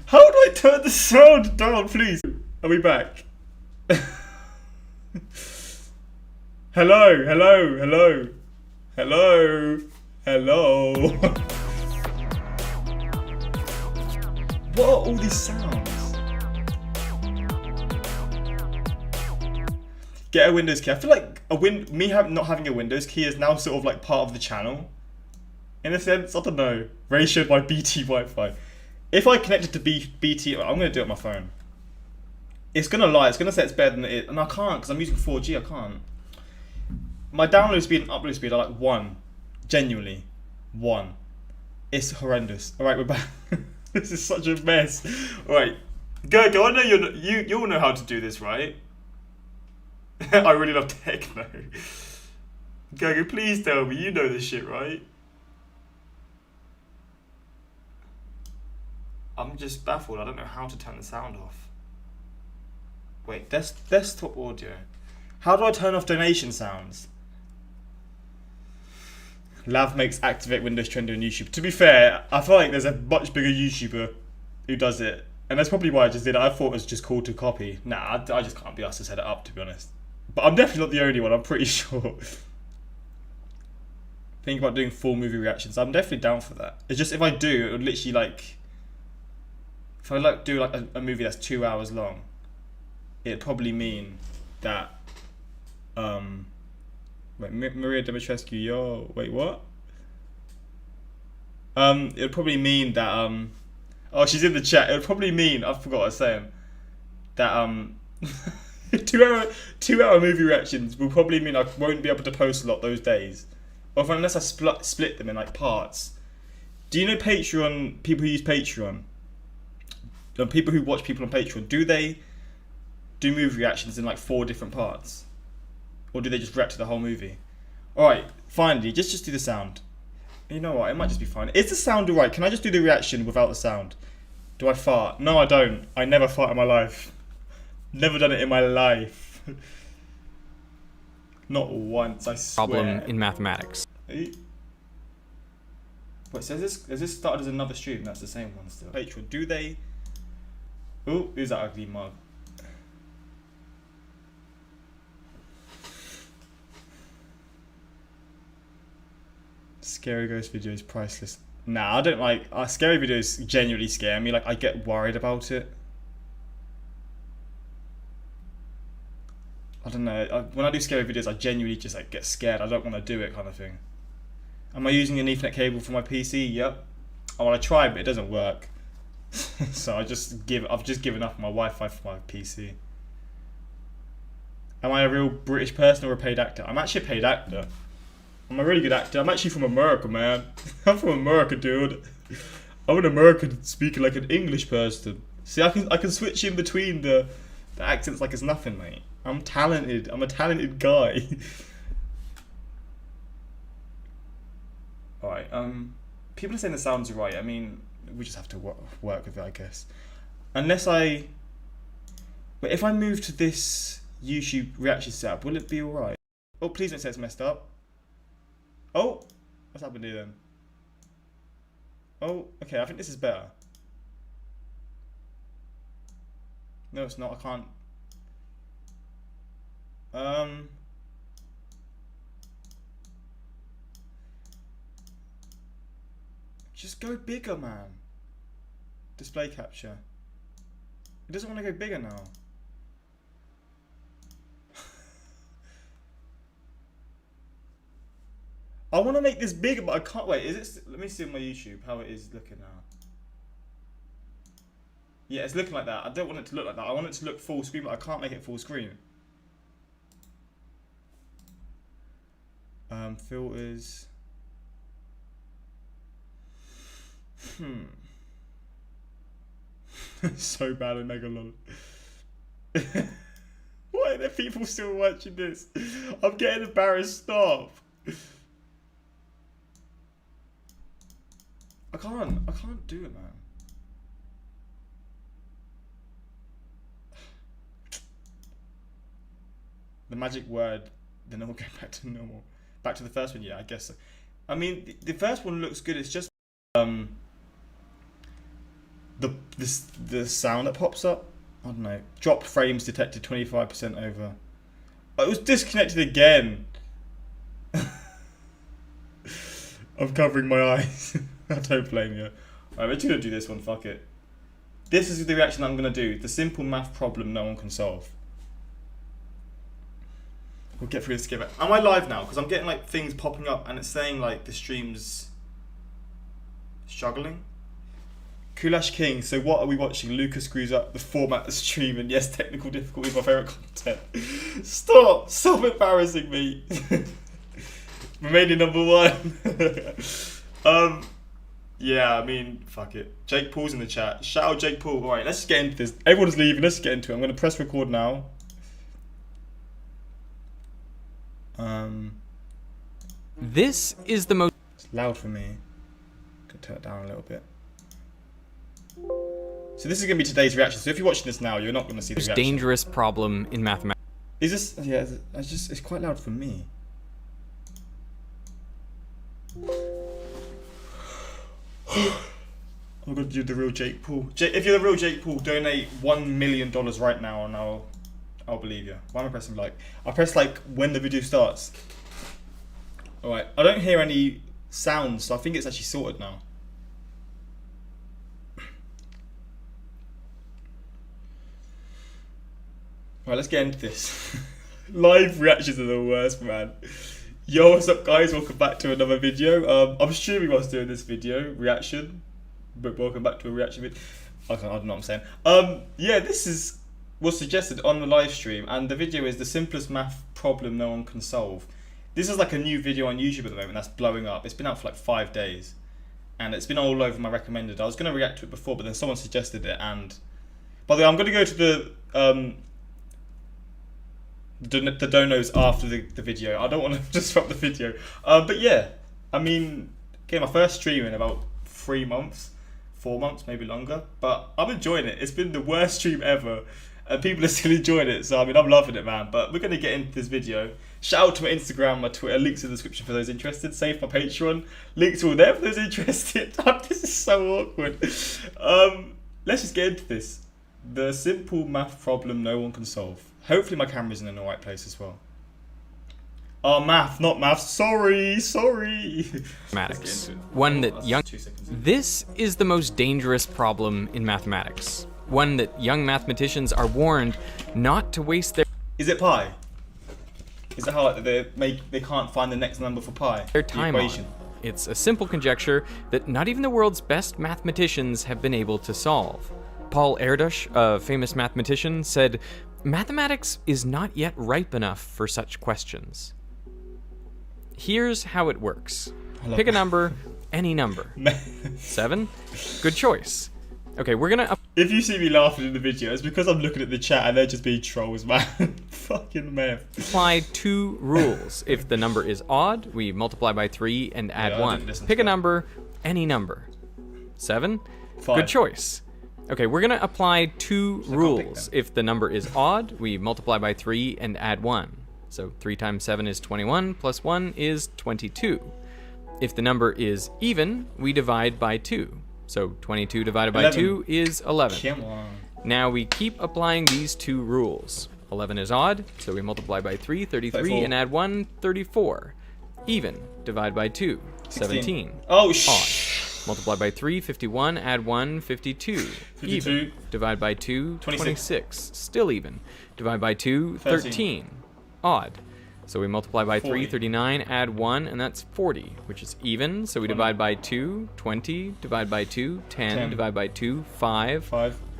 Speaker 1: How do I turn the sound down, please? Are we back? Hello, hello, hello. Hello. Hello. What are all these sounds? Get a Windows key. I feel like not having a Windows key is now sort of like part of the channel. In a sense, I don't know. Ratioed by BT Wi-Fi. If I connect it to BT, I'm going to do it on my phone. It's going to lie. It's going to say it's better than it is. And I can't because I'm using 4G. I can't. My download speed and upload speed are like 1. Genuinely. 1. It's horrendous. Alright, we're back. This is such a mess. Alright. Go. I know you all know how to do this, right? I really love techno. Go, please tell me you know this shit, right? I'm just baffled. I don't know how to turn the sound off. Wait, desktop audio. How do I turn off donation sounds? Lav makes activate Windows trendy on YouTube. To be fair, I feel like there's a much bigger YouTuber who does it. And that's probably why I just did it. I thought it was just cool to copy. Nah, I just can't be asked to set it up, to be honest. But I'm definitely not the only one, I'm pretty sure. Think about doing full movie reactions. I'm definitely down for that. It's just if I do, it would literally like... If I like do like a movie that's 2 hours long, it'd probably mean that... Wait, Maria Dimitrescu, yo, wait, what? It would probably mean that, oh, she's in the chat. It would probably mean, I forgot what I was saying, that, 2 hour movie reactions will probably mean I won't be able to post a lot those days. Or unless I split them in, like, parts. Do you know Patreon, people who use Patreon? People who watch people on Patreon, do they do movie reactions in, like, 4 different parts? Or do they just react to the whole movie? Alright, finally, just do the sound. You know what, it might just be fine. Is the sound alright? Can I just do the reaction without the sound? Do I fart? No, I don't. I never fart in my life. Never done it in my life. Not once, I swear.
Speaker 2: Problem in mathematics.
Speaker 1: Wait, so has this started as another stream? That's the same one still. Patreon, do they... Ooh, who's that ugly mug? Scary ghost video is priceless. Nah, I don't like... scary videos genuinely scare me. Like, I get worried about it. I don't know. When I do scary videos, I genuinely just like get scared. I don't want to do it kind of thing. Am I using an Ethernet cable for my PC? Yep. I want to try, but it doesn't work. So I've just given up on my Wi-Fi for my PC. Am I a real British person or a paid actor? I'm actually a paid actor. I'm a really good actor. I'm actually from America, man. I'm from America, dude. I'm an American speaking like an English person. See, I can switch in between the accents like it's nothing, mate. I'm talented. I'm a talented guy. Alright, people are saying the sounds are right. I mean, we just have to work with it, I guess. Unless I... Wait, if I move to this YouTube reaction setup, will it be alright? Oh, please don't say it's messed up. Oh, what's happened here then? Oh, okay, I think this is better. No, it's not, I can't. Just go bigger, man. Display capture. It doesn't want to go bigger now. I want to make this bigger, but I can't. Wait, is it? Let me see on my YouTube how it is looking now. Yeah, it's looking like that. I don't want it to look like that. I want it to look full screen, but I can't make it full screen. Filters. So bad at Megalon. Why are there people still watching this? I'm getting embarrassed. Stop. I can't do it, man. The magic word, then we'll go back to normal. Back to the first one, yeah, I guess so. I mean, the first one looks good. It's just the sound that pops up. I don't know. Drop frames detected 25% over. Oh, it was disconnected again. I'm covering my eyes. I don't blame you. Alright, we're just gonna do this one. Fuck it. This is the reaction I'm gonna do. The simple math problem no one can solve. We'll get through this together. Am I live now? Because I'm getting like things popping up and it's saying like the stream's struggling. Kulash King, so what are we watching? Lucas screws up the format of the stream and yes, technical difficulties, my favourite content. Stop embarrassing me. Romania #1. Yeah, I mean, fuck it. Jake Paul's in the chat. Shout out Jake Paul. Alright, let's just get into this. Everyone's leaving, let's get into it. I'm going to press record now.
Speaker 2: This is the most
Speaker 1: It's loud for me. Can turn it down a little bit. So this is going to be today's reaction. So if you're watching this now, you're not going to see the reaction.
Speaker 2: dangerous problem in mathematics.
Speaker 1: Is this? Yeah, it's quite loud for me. I'm going to do the real Jake Paul. If you're the real Jake Paul, donate $1 million right now, and I'll believe you. Why am I pressing like? I press like when the video starts. All right. I don't hear any sounds, so I think it's actually sorted now. Alright, let's get into this. Live reactions are the worst, man. Yo, what's up, guys? Welcome back to another video. I'm streaming whilst doing this video reaction, but welcome back to a reaction video. I don't know what I'm saying. Yeah, this was suggested on the live stream, and the video is the simplest math problem no one can solve. This is like a new video on YouTube at the moment that's blowing up. It's been out for like 5 days, and it's been all over my recommended. I was going to react to it before, but then someone suggested it, and by the way, I'm going to go to the donos after the video. I don't want to disrupt the video. But yeah, I mean, okay, my first stream in about 3 months, 4 months, maybe longer. But I'm enjoying it. It's been the worst stream ever, and people are still enjoying it. So I mean, I'm loving it, man. But we're gonna get into this video. Shout out to my Instagram, my Twitter, links in the description for those interested. Save my Patreon, links all there for those interested. This is so awkward. Let's just get into this. The simple math problem no one can solve. Hopefully my camera's in the right place as well. Oh, math, not math. Sorry.
Speaker 2: Mathematics. One that young. This is the most dangerous problem in mathematics. One that young mathematicians are warned not to waste their.
Speaker 1: Is it pi? Is that how they can't find the next number for pi?
Speaker 2: Their time on. It's a simple conjecture that not even the world's best mathematicians have been able to solve. Paul Erdős, a famous mathematician, said, "Mathematics is not yet ripe enough for such questions." Here's how it works. Pick a number, any number. 7? Good choice. Okay, we're gonna...
Speaker 1: If you see me laughing in the video, it's because I'm looking at the chat and they're just being trolls, man. Fucking math.
Speaker 2: Apply 2 rules. If the number is odd, we multiply by 3 and add 1. Pick a number, any number. 7?
Speaker 1: 5.
Speaker 2: Good choice. Okay, we're gonna apply 2 rules. If the number is odd, we multiply by 3 and add 1. So 3 times 7 is 21, plus 1 is 22. If the number is even, we divide by 2. So 22 divided by 2 is 11.
Speaker 1: Come on.
Speaker 2: Now we keep applying these 2 rules. 11 is odd, so we multiply by 3, 33, and add 1, 34. Even, divide by 2, 17.
Speaker 1: Oh,
Speaker 2: odd. Multiply by 3, 51, add 1, 52. Even, divide by 2, 26. Still even. Divide by 2, 13. Odd. So we multiply by 3, 39, add 1, and that's 40, which is even. So we divide by 2, 20, divide by 2, 10, divide by 2, 5.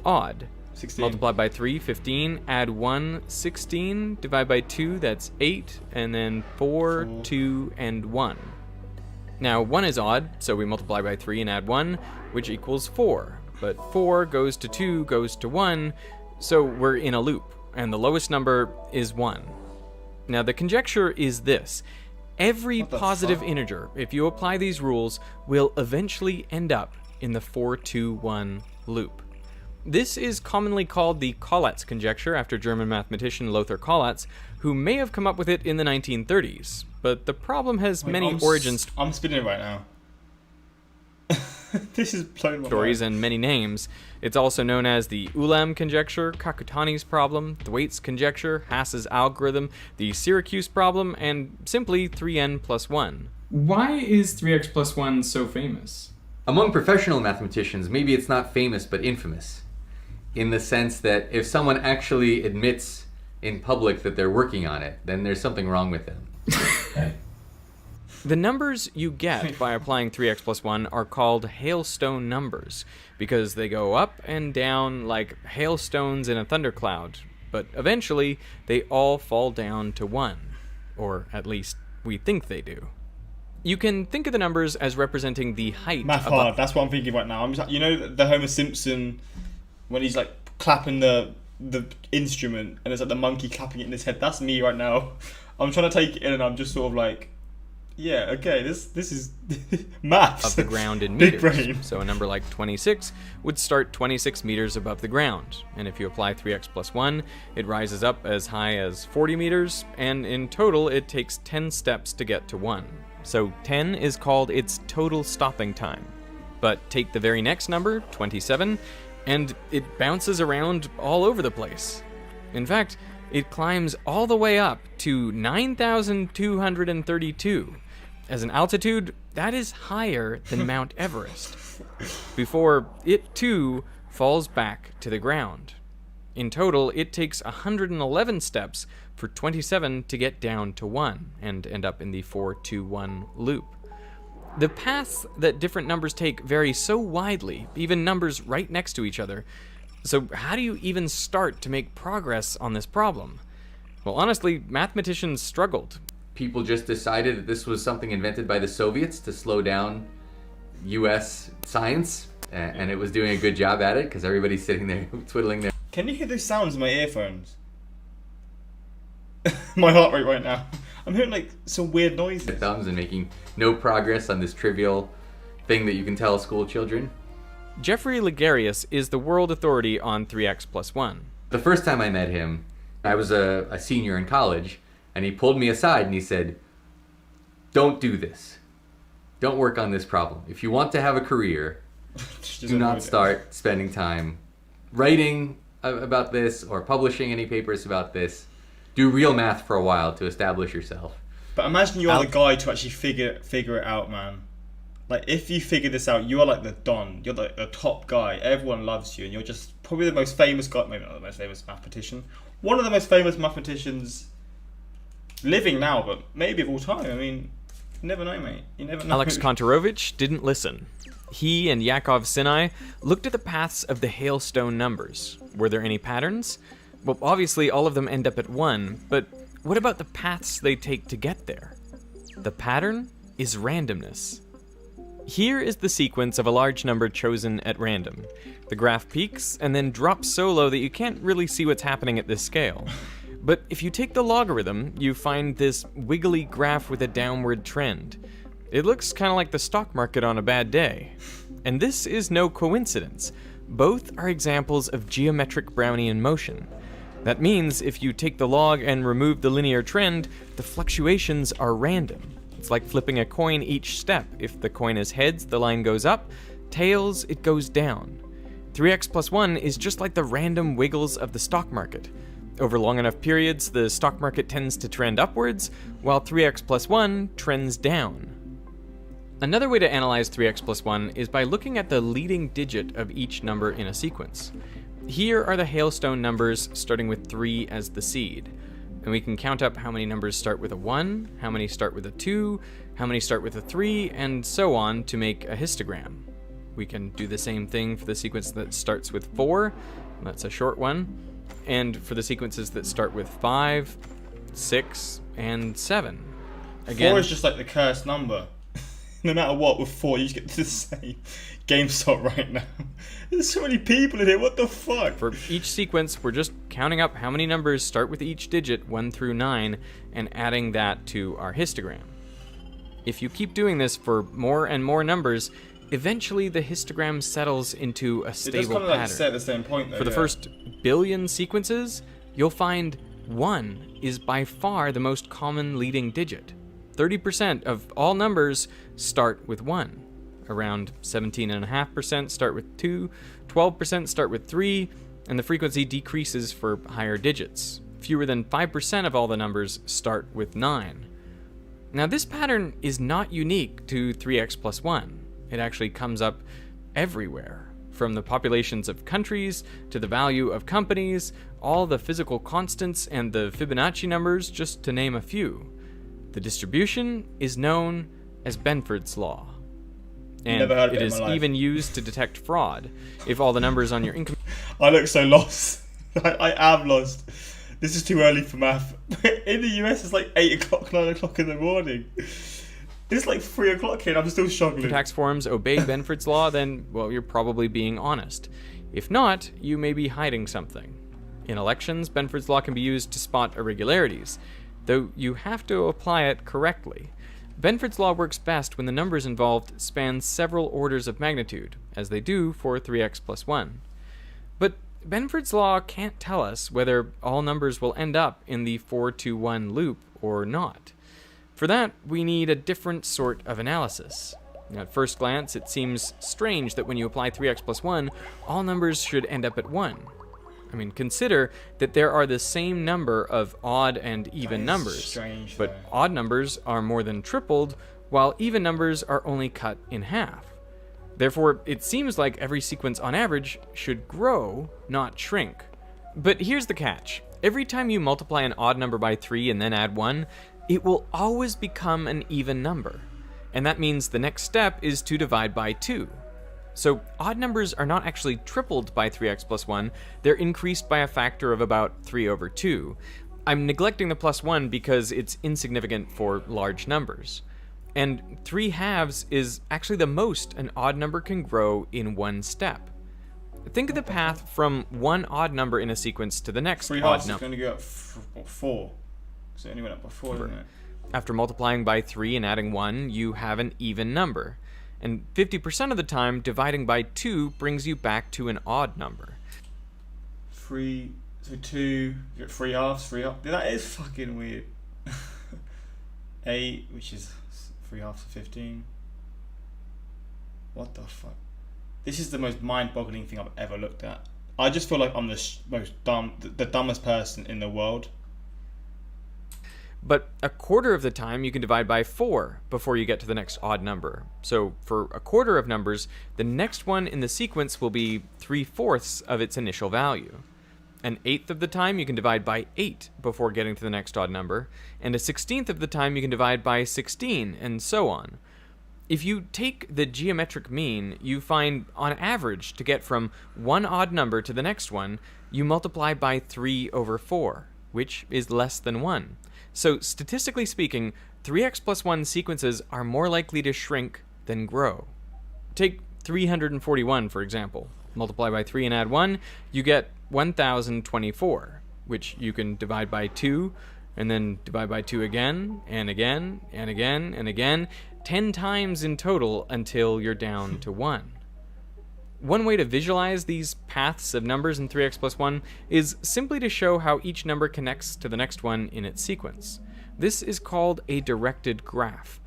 Speaker 2: Odd.
Speaker 1: 16.
Speaker 2: Multiply by 3, 15. Add 1, 16. Divide by 2, that's 8. And then 4, 2, and 1. Now, 1 is odd, so we multiply by 3 and add 1, which equals 4. But 4 goes to 2, goes to 1, so we're in a loop, and the lowest number is 1. Now, the conjecture is this. Every positive integer, if you apply these rules, will eventually end up in the 4-2-1 loop. This is commonly called the Collatz conjecture, after German mathematician Lothar Collatz, who may have come up with it in the 1930s. But the problem has many origins.
Speaker 1: I'm spinning right now. This is blown my
Speaker 2: stories
Speaker 1: mind.
Speaker 2: and many names. It's also known as the Ulam conjecture, Kakutani's problem, Thwaites conjecture, Haas's algorithm, the Syracuse problem, and simply 3n plus 1.
Speaker 3: Why is 3x plus 1 so famous?
Speaker 4: Among professional mathematicians, maybe it's not famous but infamous, in the sense that if someone actually admits in public that they're working on it, then there's something wrong with them.
Speaker 2: The numbers you get by applying 3x plus 1 are called hailstone numbers, because they go up and down like hailstones in a thundercloud, but eventually they all fall down to 1, or at least we think they do. You can think of the numbers as representing the height
Speaker 1: Math hard, that's what I'm thinking right now. I'm just, you know the Homer Simpson, when he's like clapping the instrument, and it's like the monkey clapping it in his head? That's me right now. I'm trying to take it in, and I'm just sort of like, yeah, okay, this is maths.
Speaker 2: Of the ground in
Speaker 1: Big
Speaker 2: meters.
Speaker 1: brain.
Speaker 2: So a number like 26 would start 26 meters above the ground. And if you apply 3x plus 1, it rises up as high as 40 meters, and in total it takes 10 steps to get to 1. So 10 is called its total stopping time. But take the very next number, 27, and it bounces around all over the place. In fact, it climbs all the way up to 9,232. As an altitude, that is higher than Mount Everest, before it too falls back to the ground. In total, it takes 111 steps for 27 to get down to 1 and end up in the 4-2-1 loop. The paths that different numbers take vary so widely, even numbers right next to each other. So how do you even start to make progress on this problem? Well, honestly, mathematicians struggled.
Speaker 4: People just decided that this was something invented by the Soviets to slow down U.S. science, and it was doing a good job at it because everybody's sitting there twiddling their
Speaker 1: Can you hear those sounds in my earphones? My heart rate right now. I'm hearing like some weird noises.
Speaker 4: thumbs and making no progress on this trivial thing that you can tell school children.
Speaker 2: Geoffrey Ligarius is the world authority on 3x plus 1.
Speaker 4: The first time I met him, I was a senior in college, and he pulled me aside and he said, "Don't do this. Don't work on this problem. If you want to have a career, do not start spending time writing about this or publishing any papers about this. Do real math for a while to establish yourself."
Speaker 1: But imagine you are the guy to actually figure it out, man. Like, if you figure this out, you are like the Don. You're like the top guy. Everyone loves you, and you're just probably the most famous guy. Maybe not the most famous mathematician. One of the most famous mathematicians living now, but maybe of all time. I mean, you never know, mate. You never know.
Speaker 2: Alex Kontorovich didn't listen. He and Yakov Sinai looked at the paths of the hailstone numbers. Were there any patterns? Well, obviously all of them end up at 1, but what about the paths they take to get there? The pattern is randomness. Here is the sequence of a large number chosen at random. The graph peaks and then drops so low that you can't really see what's happening at this scale. But if you take the logarithm, you find this wiggly graph with a downward trend. It looks kind of like the stock market on a bad day. And this is no coincidence. Both are examples of geometric Brownian motion. That means if you take the log and remove the linear trend, the fluctuations are random. It's like flipping a coin each step. If the coin is heads, the line goes up. Tails, it goes down. 3x plus 1 is just like the random wiggles of the stock market. Over long enough periods, the stock market tends to trend upwards, while 3x plus 1 trends down. Another way to analyze 3x plus 1 is by looking at the leading digit of each number in a sequence. Here are the hailstone numbers, starting with 3 as the seed. And we can count up how many numbers start with a 1, how many start with a 2, how many start with a 3, and so on to make a histogram. We can do the same thing for the sequence that starts with 4. That's a short one. And for the sequences that start with 5, 6, and 7. Again,
Speaker 1: 4 is just like the cursed number. No matter what, with 4 you just get to the same GameStop right now. There's so many people in here, what the fuck?
Speaker 2: for each sequence, we're just counting up how many numbers start with each digit, 1 through 9, and adding that to our histogram. If you keep doing this for more and more numbers, eventually the histogram settles into a
Speaker 1: It does
Speaker 2: stable
Speaker 1: kind of like
Speaker 2: pattern.
Speaker 1: say at the same point though.
Speaker 2: For the
Speaker 1: yeah.
Speaker 2: first billion sequences, you'll find 1 is by far the most common leading digit. 30% of all numbers start with 1. Around 17.5% start with 2, 12% start with 3, and the frequency decreases for higher digits. Fewer than 5% of all the numbers start with 9. Now this pattern is not unique to 3x plus 1. It actually comes up everywhere, from the populations of countries to the value of companies, all the physical constants and the Fibonacci numbers, just to name a few. The distribution is known as Benford's law. And
Speaker 1: Never heard of
Speaker 2: it
Speaker 1: it in
Speaker 2: is
Speaker 1: my life.
Speaker 2: even used to detect fraud. If all the numbers on your income
Speaker 1: I look so lost. I am lost. This is too early for math. In the US it's like 8 o'clock, 9 o'clock in the morning. It's like 3 o'clock here and I'm still struggling.
Speaker 2: tax forms obey Benford's law, then, well, you're probably being honest. If not, you may be hiding something. In elections, Benford's law can be used to spot irregularities, though you have to apply it correctly. Benford's law works best when the numbers involved span several orders of magnitude, as they do for 3x plus 1. But Benford's law can't tell us whether all numbers will end up in the 4-to-1 loop or not. For that, we need a different sort of analysis. At first glance, it seems strange that when you apply 3x plus 1, all numbers should end up at 1. I mean, consider that there are the same number of odd and even
Speaker 1: That is
Speaker 2: numbers,
Speaker 1: strange,
Speaker 2: but
Speaker 1: though.
Speaker 2: odd numbers are more than tripled, while even numbers are only cut in half. Therefore, it seems like every sequence on average should grow, not shrink. But here's the catch. Every time you multiply an odd number by 3 and then add 1, it will always become an even number. And that means the next step is to divide by 2. So odd numbers are not actually tripled by 3x plus 1, they're increased by a factor of about 3 over 2. I'm neglecting the plus 1 because it's insignificant for large numbers. And 3 halves is actually the most an odd number can grow in one step. Think of the path from one odd number in a sequence to the next
Speaker 1: 3
Speaker 2: odd
Speaker 1: halves is
Speaker 2: number.
Speaker 1: going to go up 4. So it only went up by 4, didn't it?
Speaker 2: After multiplying by 3 and adding 1, you have an even number. And 50% of the time, dividing by 2 brings you back to an odd number.
Speaker 1: 3, so 2, you get 3 halves, 3 halves. That is fucking weird. 8, which is 3 halves of 15. What the fuck? This is the most mind-boggling thing I've ever looked at. I just feel like I'm the dumbest person in the world.
Speaker 2: But a quarter of the time you can divide by 4 before you get to the next odd number. So for a quarter of numbers, the next one in the sequence will be 3/4 of its initial value. An eighth of the time you can divide by 8 before getting to the next odd number, and a 16th of the time you can divide by 16, and so on. If you take the geometric mean, you find, on average, to get from one odd number to the next one, you multiply by 3 over 4, which is less than 1. So, statistically speaking, 3x plus 1 sequences are more likely to shrink than grow. Take 341, for example. Multiply by 3 and add 1, you get 1024, which you can divide by 2, and then divide by 2 again, and again, and again, and again, 10 times in total until you're down to 1. One way to visualize these paths of numbers in 3x plus 1 is simply to show how each number connects to the next one in its sequence. This is called a directed graph.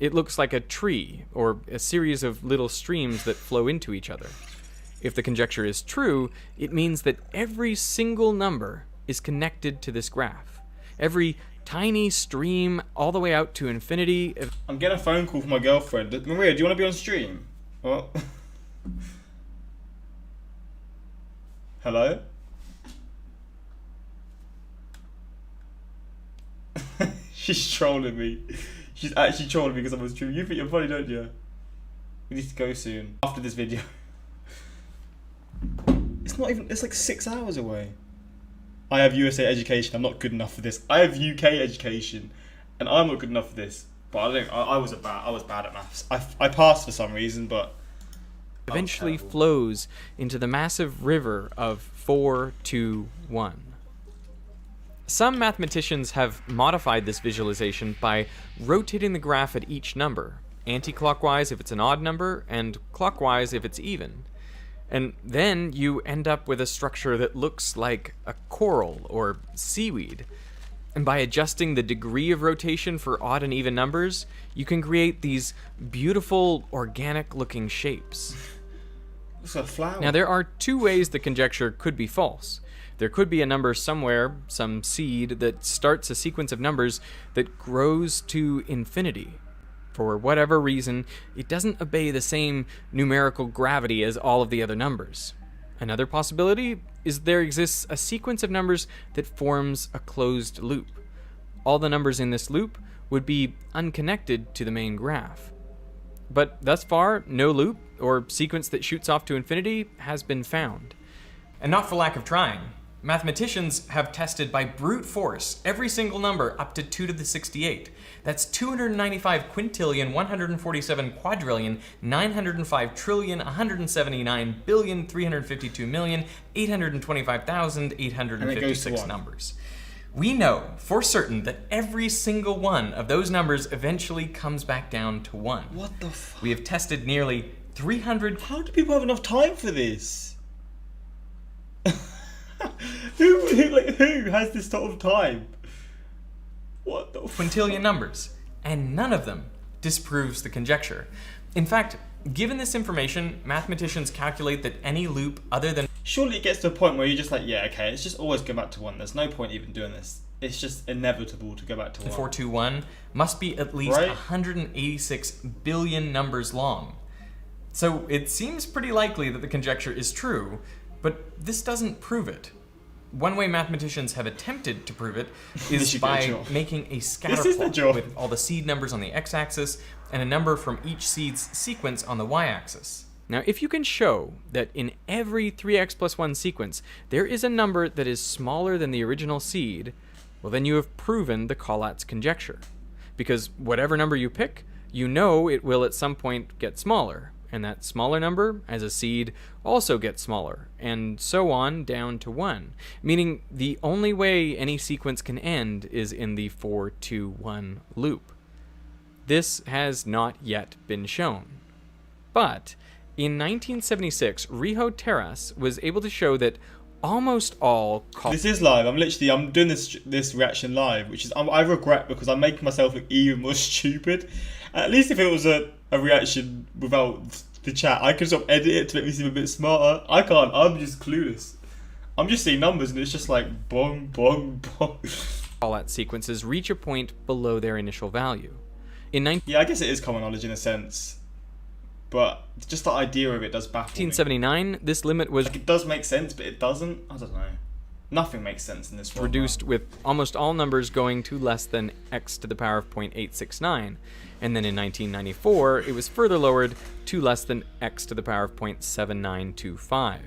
Speaker 2: It looks like a tree, or a series of little streams that flow into each other. If the conjecture is true, it means that every single number is connected to this graph. Every tiny stream all the way out to infinity.
Speaker 1: I'm getting a phone call from my girlfriend. Maria, do you want to be on stream? What? Hello? She's trolling me. She's actually trolling me because I'm on stream. You think you're funny, don't you? We need to go soon. After this video. It's not even, it's like 6 hours away. I have USA education, I'm not good enough for this. I have UK education, and I'm not good enough for this. But I was bad at maths. I passed for some reason, but
Speaker 2: eventually flows into the massive river of 4, 2, 1. Some mathematicians have modified this visualization by rotating the graph at each number, anti-clockwise if it's an odd number, and clockwise if it's even. And then you end up with a structure that looks like a coral or seaweed. And by adjusting the degree of rotation for odd and even numbers, you can create these beautiful, organic-looking shapes.
Speaker 1: It's a flower.
Speaker 2: Now, there are two ways the conjecture could be false. There could be a number somewhere, some seed, that starts a sequence of numbers that grows to infinity. For whatever reason, it doesn't obey the same numerical gravity as all of the other numbers. Another possibility is there exists a sequence of numbers that forms a closed loop. All the numbers in this loop would be unconnected to the main graph. But thus far, no loop or sequence that shoots off to infinity has been found. And not for lack of trying. Mathematicians have tested by brute force every single number up to 2 to the 68. That's 295 quintillion, 147 quadrillion, 905 trillion, 179 billion, 352 million, 825,856 numbers. We know for certain that every single one of those numbers eventually comes back down to 1.
Speaker 1: What the fuck?
Speaker 2: We have tested nearly 300...
Speaker 1: How do people have enough time for this? Who has this sort of time? What the
Speaker 2: quintillion numbers, and none of them disproves the conjecture. In fact, given this information, mathematicians calculate that any loop other than...
Speaker 1: Surely it gets to a point where you're just like, yeah, okay, it's just always go back to 1. There's no point even doing this. It's just inevitable to go back to 1.
Speaker 2: 421 must be at least
Speaker 1: Right?
Speaker 2: 186 billion numbers long. So it seems pretty likely that the conjecture is true, but this doesn't prove it. One way mathematicians have attempted to prove it is by making a scatter plot with all the seed numbers on the x-axis and a number from each seed's sequence on the y-axis. Now, if you can show that in every 3x plus 1 sequence there is a number that is smaller than the original seed, well, then you have proven the Collatz conjecture. Because whatever number you pick, you know it will at some point get smaller, and that smaller number, as a seed, also gets smaller, and so on down to 1, meaning the only way any sequence can end is in the 4, 2, 1 loop. This has not yet been shown. But in 1976, Riho Terras was able to show that almost all...
Speaker 1: This is live. I'm doing this reaction live, which is I regret because I'm making myself look even more stupid. At least if it was a reaction without the chat, I could sort of edit it to make me seem a bit smarter. I can't. I'm just clueless. I'm just seeing numbers and it's just like bong, bong, bong.
Speaker 2: Collatz sequences reach a point below their initial value.
Speaker 1: Yeah, I guess it is common knowledge in a sense. But just the idea of it does baffle me.
Speaker 2: 1979, this limit was...
Speaker 1: Like, it does make sense, but it doesn't. I don't know. Nothing makes sense in this world.
Speaker 2: Reduced with almost all numbers going to less than x to the power of 0.869. And then in 1994, it was further lowered to less than x to the power of 0.7925.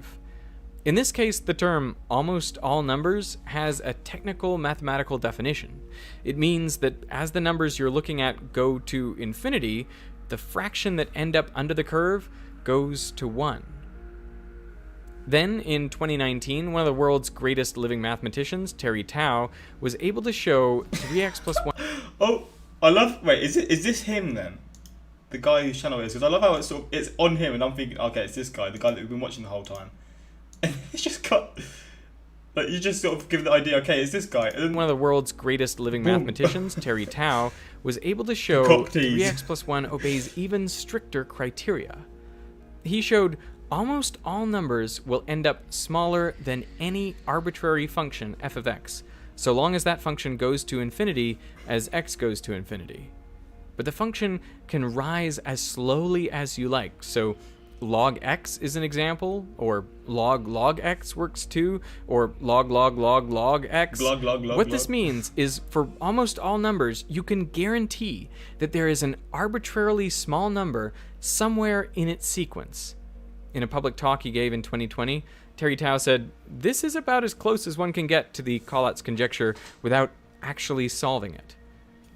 Speaker 2: In this case, the term almost all numbers has a technical mathematical definition. It means that as the numbers you're looking at go to infinity, the fraction that end up under the curve goes to 1. Then, in 2019, one of the world's greatest living mathematicians, Terry Tao, was able to show 3x plus 1...
Speaker 1: Oh, I love... Wait, is this him then? The guy whose channel it is? Because I love how it's on him and I'm thinking, okay, it's this guy, the guy that we've been watching the whole time. And it's just got... Like, you just sort of give the idea, okay, it's this guy. And then,
Speaker 2: one of the world's greatest living mathematicians, Terry Tao, was able to show 3x plus 1 obeys even stricter criteria. He showed almost all numbers will end up smaller than any arbitrary function f of x, so long as that function goes to infinity as x goes to infinity. But the function can rise as slowly as you like, so log x is an example, or log x works too, or log x.
Speaker 1: Glug, glug, glug,
Speaker 2: What this
Speaker 1: glug.
Speaker 2: means is for almost all numbers, you can guarantee that there is an arbitrarily small number somewhere in its sequence. In a public talk he gave in 2020, Terry Tao said, "This is about as close as one can get to the Collatz conjecture without actually solving it."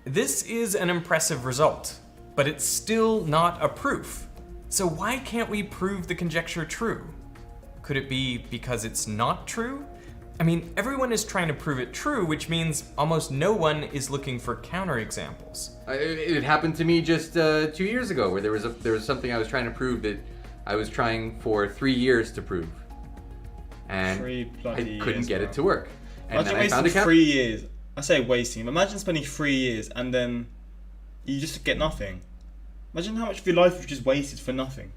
Speaker 2: This is an impressive result, but it's still not a proof. So why can't we prove the conjecture true? Could it be because it's not true? I mean, everyone is trying to prove it true, which means almost no one is looking for counterexamples.
Speaker 4: It happened to me just 2 years ago, where there was something I was trying to prove that I was trying for 3 years to prove, and
Speaker 1: 3 bloody
Speaker 4: I couldn't
Speaker 1: years,
Speaker 4: get
Speaker 1: bro.
Speaker 4: it to work. And
Speaker 1: Imagine
Speaker 4: then I found a
Speaker 1: wasting
Speaker 4: counter.
Speaker 1: 3 years. I say wasting. Imagine spending 3 years and then you just get nothing. Imagine how much of your life was just wasted for nothing.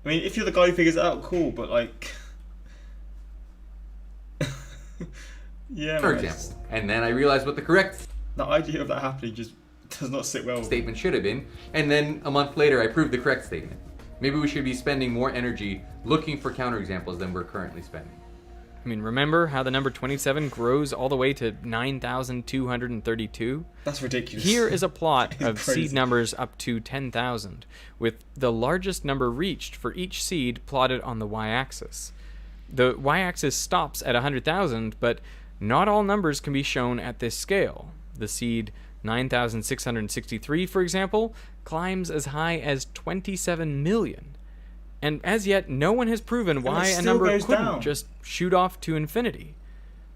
Speaker 1: I mean, if you're the guy who figures it out, cool, but like... yeah,
Speaker 4: For
Speaker 1: man,
Speaker 4: example, and then I realized what the correct
Speaker 1: the idea of that happening just does not sit well with me.
Speaker 4: statement should have been, and then a month later I proved the correct statement. Maybe we should be spending more energy looking for counterexamples than we're currently spending.
Speaker 2: I mean, remember how the number 27 grows all the way to 9,232?
Speaker 1: That's ridiculous.
Speaker 2: Here is a plot
Speaker 1: It's
Speaker 2: of
Speaker 1: crazy.
Speaker 2: seed numbers up to 10,000, with the largest number reached for each seed plotted on the y-axis. The y-axis stops at 100,000, but not all numbers can be shown at this scale. The seed 9,663, for example, climbs as high as 27 million. And as yet, no one has proven why
Speaker 1: it
Speaker 2: a
Speaker 1: still
Speaker 2: number
Speaker 1: goes
Speaker 2: couldn't
Speaker 1: down.
Speaker 2: just shoot off to infinity.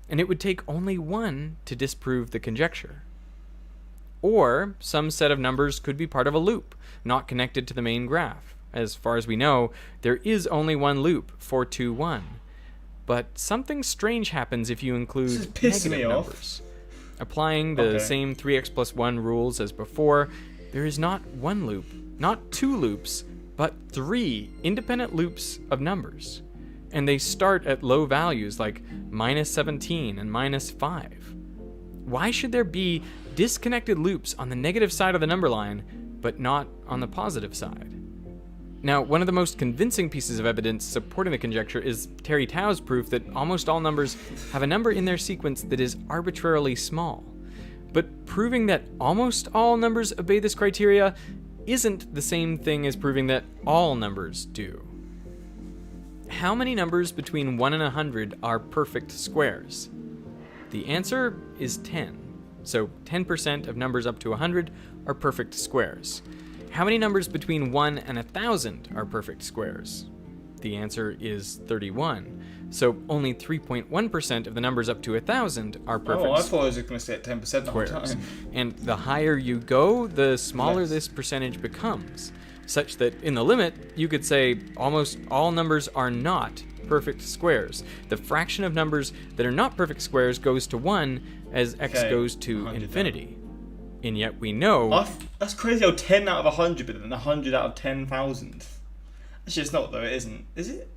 Speaker 2: And it would take only one to disprove the conjecture. Or some set of numbers could be part of a loop, not connected to the main graph. As far as we know, there is only one loop, 421. But something strange happens if you
Speaker 1: This is
Speaker 2: include
Speaker 1: pissing
Speaker 2: negative
Speaker 1: me off.
Speaker 2: numbers. Applying the
Speaker 1: Okay.
Speaker 2: same 3x plus 1 rules as before, there is not one loop, not two loops, but 3 independent loops of numbers. And they start at low values like minus 17 and minus 5. Why should there be disconnected loops on the negative side of the number line, but not on the positive side? Now, one of the most convincing pieces of evidence supporting the conjecture is Terry Tao's proof that almost all numbers have a number in their sequence that is arbitrarily small. But proving that almost all numbers obey this criteria isn't the same thing as proving that all numbers do. How many numbers between 1 and 100 are perfect squares? The answer is 10. So 10% of numbers up to 100 are perfect squares. How many numbers between 1 and 1,000 are perfect squares? The answer is 31. So only 3.1% of the numbers up to 1,000 are perfect
Speaker 1: Oh, I thought I was going to say at 10% the whole
Speaker 2: squares.
Speaker 1: time.
Speaker 2: And the higher you go, the smaller
Speaker 1: Less.
Speaker 2: this percentage becomes, such that in the limit, you could say almost all numbers are not perfect squares. The fraction of numbers that are not perfect squares goes to 1 as x
Speaker 1: Okay,
Speaker 2: goes to
Speaker 1: 100
Speaker 2: infinity. And yet we know
Speaker 1: That's crazy how 10 out of 100, but then 100 out of 10,000. Actually, it's not though, it isn't. Is it?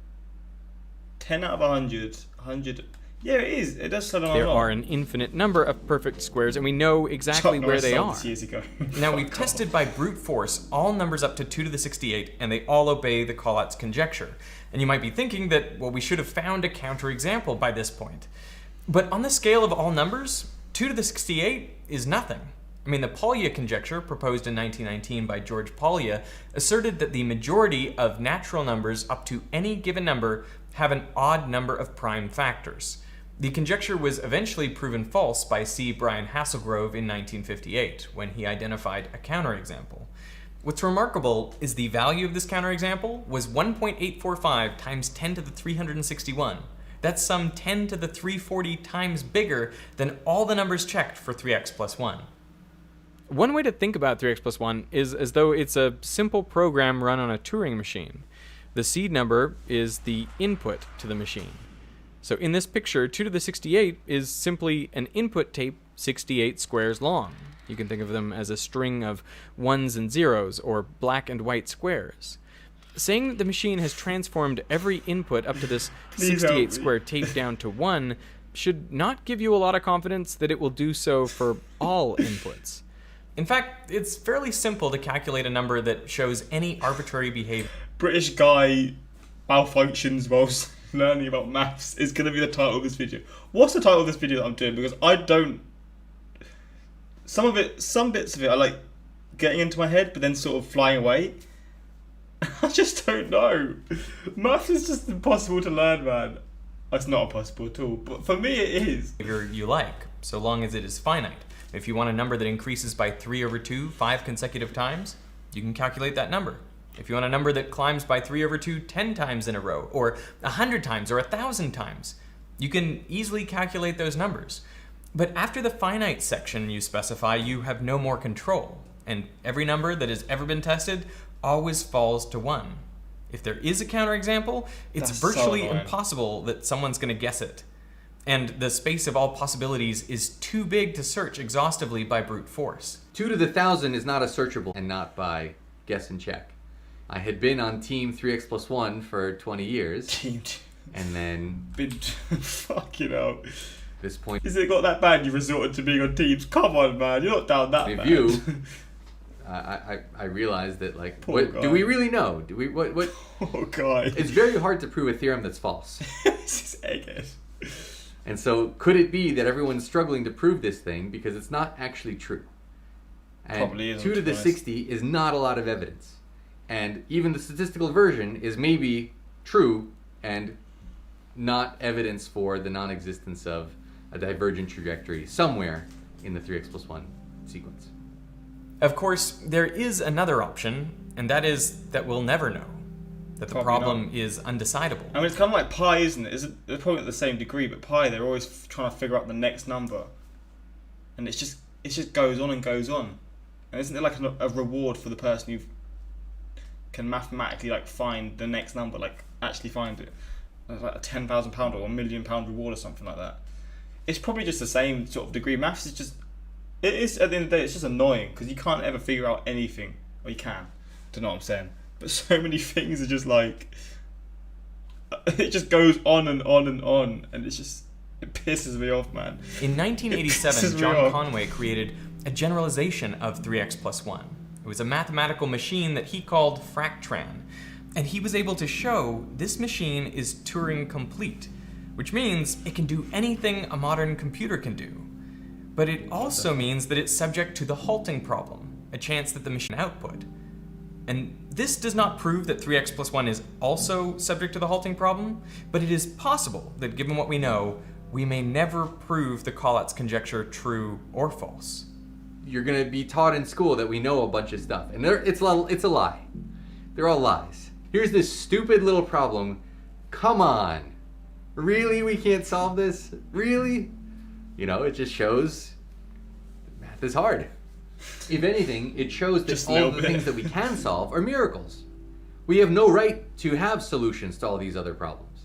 Speaker 1: 10 out of 100, 100. Yeah, it is. It does sound
Speaker 2: there are an infinite number of perfect squares, and we know exactly where they are.
Speaker 1: Years ago.
Speaker 2: Now, we've
Speaker 1: Fuck
Speaker 2: tested
Speaker 1: off.
Speaker 2: by brute force all numbers up to 2 to the 68, and they all obey the Collatz conjecture. And you might be thinking that, well, we should have found a counterexample by this point. But on the scale of all numbers, 2 to the 68 is nothing. I mean, the Polya conjecture, proposed in 1919 by George Polya, asserted that the majority of natural numbers up to any given number have an odd number of prime factors. The conjecture was eventually proven false by C. Brian Hasselgrove in 1958, when he identified a counterexample. What's remarkable is the value of this counterexample was 1.845 times 10 to the 361. That's some 10 to the 340 times bigger than all the numbers checked for 3x plus 1. One way to think about 3x plus 1 is as though it's a simple program run on a Turing machine. The seed number is the input to the machine. So in this picture, 2 to the 68 is simply an input tape 68 squares long. You can think of them as a string of ones and zeros, or black and white squares. Saying that the machine has transformed every input up to this
Speaker 1: Please help
Speaker 2: 68
Speaker 1: me.
Speaker 2: square tape down to 1 should not give you a lot of confidence that it will do so for all inputs. In fact, it's fairly simple to calculate a number that shows any arbitrary behavior.
Speaker 1: British guy malfunctions whilst learning about maths is going to be the title of this video. What's the title of this video that I'm doing? Because I don't... some bits of it are like getting into my head, but then sort of flying away. I just don't know. Maths is just impossible to learn, man. It's not impossible at all, but for me it is.
Speaker 2: You like, so long as it is finite. If you want a number that increases by 3/2 5 consecutive times, you can calculate that number. If you want a number that climbs by 3/2 10 times in a row, or 100 times, or 1,000 times, you can easily calculate those numbers. But after the finite section you specify, you have no more control, and every number that has ever been tested always falls to 1. If there is a counterexample, it's
Speaker 1: That's so
Speaker 2: virtually
Speaker 1: annoying.
Speaker 2: impossible that someone's going to guess it. And the space of all possibilities is too big to search exhaustively by brute force.
Speaker 4: 2 to the 1,000 is not a searchable, and not by guess and check. I had been on team 3x+1 for 20 years,
Speaker 1: Team
Speaker 4: and then
Speaker 1: been fucking hell.
Speaker 4: this point
Speaker 1: Is it got that bad you resorted to being on teams? Come on, man, you're not down that
Speaker 4: of
Speaker 1: bad.
Speaker 4: view, I realized that, like,
Speaker 1: Poor
Speaker 4: what
Speaker 1: guy.
Speaker 4: do we really know? Do we what?
Speaker 1: Oh, God.
Speaker 4: It's very hard to prove a theorem that's false.
Speaker 1: This is egghead.
Speaker 4: And so, could it be that everyone's struggling to prove this thing because it's not actually true? And
Speaker 1: Probably isn't,
Speaker 4: 2 to the
Speaker 1: to be honest.
Speaker 4: 60 is not a lot of evidence. And even the statistical version is maybe true and not evidence for the non-existence of a divergent trajectory somewhere in the 3x+1 sequence.
Speaker 2: Of course, there is another option, and that is that we'll never know. That the
Speaker 1: Probably
Speaker 2: problem is undecidable.
Speaker 1: I mean, it's kind of like pi, isn't it? They're probably at the same degree, but pi, they're always trying to figure out the next number. And it just goes on and goes on. And isn't there like a reward for the person who can mathematically like find the next number, like actually find it? There's like a £10,000 or £1 million reward or something like that. It's probably just the same sort of degree. Maths is just, it is at the end of the day, it's just annoying because you can't ever figure out anything. Or you can. Don't know what I'm saying. But so many things are just like, it just goes on and on and on, and it pisses me off, man.
Speaker 2: In
Speaker 1: It pisses
Speaker 2: 1987,
Speaker 1: me
Speaker 2: John
Speaker 1: off.
Speaker 2: Conway created a generalization of 3x+1. It was a mathematical machine that he called Fractran, and he was able to show this machine is Turing complete, which means it can do anything a modern computer can do. But it also means that it's subject to the halting problem, a chance that the machine output. And this does not prove that 3x+1 is also subject to the halting problem, but it is possible that given what we know, we may never prove the Collatz conjecture true or false.
Speaker 4: You're going to be taught in school that we know a bunch of stuff, and it's a lie. They're all lies. Here's this stupid little problem. Come on. Really? We can't solve this? Really? You know, it just shows math is hard. If anything, it shows that
Speaker 1: Just a
Speaker 4: all
Speaker 1: little
Speaker 4: the
Speaker 1: bit.
Speaker 4: things that we can solve are miracles. We have no right to have solutions to all these other problems.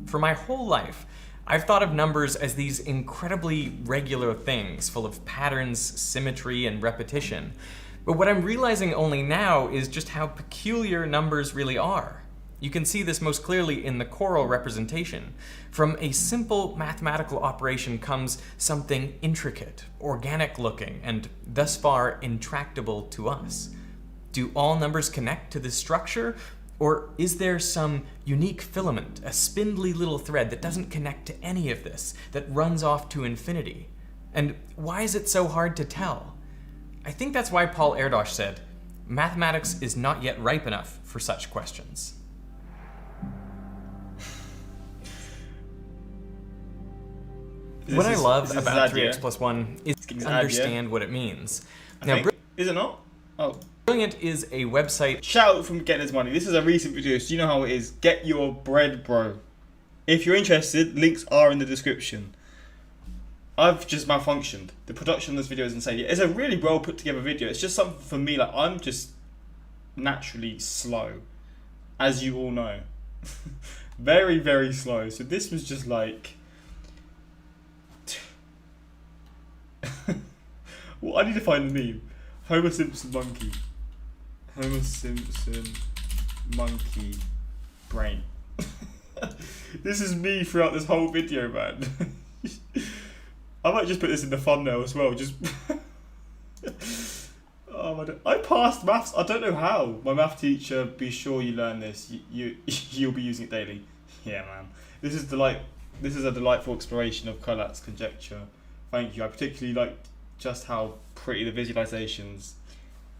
Speaker 2: For my whole life, I've thought of numbers as these incredibly regular things full of patterns, symmetry, and repetition. But what I'm realizing only now is just how peculiar numbers really are. You can see this most clearly in the choral representation. From a simple mathematical operation comes something intricate, organic looking, and thus far intractable to us. Do all numbers connect to this structure? Or is there some unique filament, a spindly little thread that doesn't connect to any of this, that runs off to infinity? And why is it so hard to tell? I think that's why Paul Erdős said, mathematics is not yet ripe enough for such questions. What I love about 3x+1 is
Speaker 1: getting
Speaker 2: to
Speaker 1: sad, yeah?
Speaker 2: understand what it means.
Speaker 1: I
Speaker 2: Now,
Speaker 1: think. Is it not? Oh.
Speaker 2: Brilliant is a website.
Speaker 1: Shout out from Getting His Money. This is a recent video, so you know how it is. Get your bread, bro. If you're interested, links are in the description. I've just malfunctioned. The production of this video is insane. It's a really well put together video. It's just something for me, like, I'm just naturally slow, as you all know. Very, very slow. So this was just like... well, I need to find the meme. Homer Simpson monkey. Homer Simpson monkey brain. This is me throughout this whole video, man. I might just put this in the thumbnail as well. Just I passed maths. I don't know how. My math teacher, be sure you learn this. You'll be using it daily. Yeah, man. This is a delightful exploration of Collat's conjecture. Thank you. I particularly like just how pretty the visualizations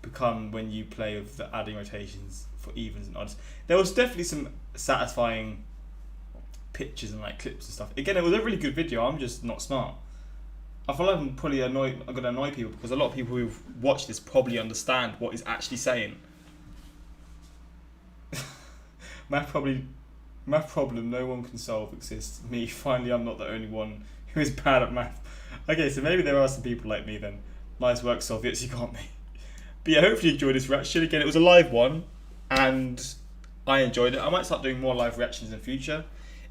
Speaker 1: become when you play with the adding rotations for evens and odds. There was definitely some satisfying pictures and like clips and stuff. Again, it was a really good video. I'm just not smart. I feel like I'm gonna annoy people because a lot of people who've watched this probably understand what he's actually saying. Math problem no one can solve exists. Me, finally, I'm not the only one who is bad at math. Okay, so maybe there are some people like me then. Nice work, Soviets, you got me. But yeah, hopefully you enjoyed this reaction. Again, it was a live one, and I enjoyed it. I might start doing more live reactions in future.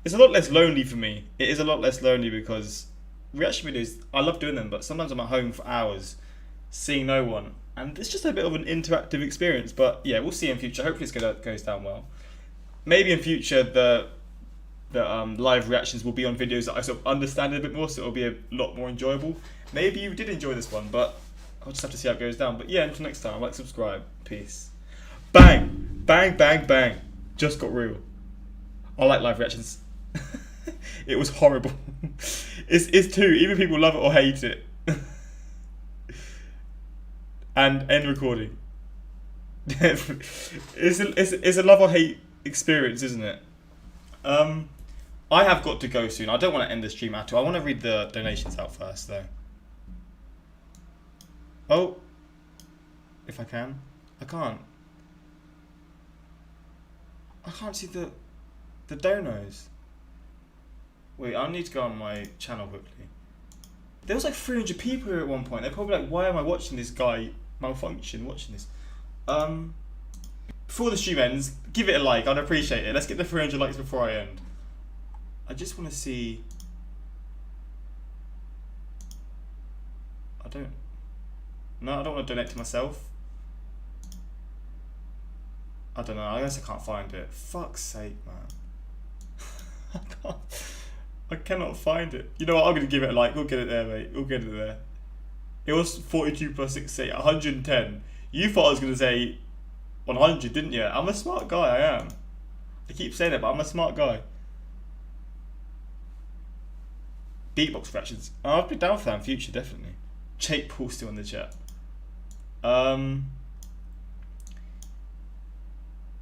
Speaker 1: It's a lot less lonely for me. It is a lot less lonely because reaction videos, I love doing them, but sometimes I'm at home for hours, seeing no one, and it's just a bit of an interactive experience. But yeah, we'll see in future. Hopefully it goes down well. Maybe in future the live reactions will be on videos that I sort of understand a bit more, so it'll be a lot more enjoyable. Maybe you did enjoy this one, but I'll just have to see how it goes down. But yeah, until next time, like, subscribe. Peace. Bang! Bang, bang, bang. Just got real. I like live reactions. It was horrible. It's two. Either people love it or hate it. And end recording. It's a love or hate experience, isn't it? I have got to go soon. I don't want to end the stream at all. I want to read the donations out first, though. Oh, if I can. I can't. I can't see the donos. Wait, I need to go on my channel quickly. There was like 300 people here at one point. They're probably like, why am I watching this guy malfunction watching this? Before the stream ends, give it a like. I'd appreciate it. Let's get the 300 likes before I end. I just want to see. I don't want to donate to myself. I don't know. I guess I can't find it. Fuck's sake, man. I cannot find it. You know what? I'm going to give it a like. We'll get it there, mate. We'll get it there. It was 42 plus 68, 110. You thought I was going to say 100, didn't you? I'm a smart guy, I am. I keep saying it, but I'm a smart guy. Beatbox reactions. Oh, I'd be down for that in future, definitely. Jake Paul still in the chat.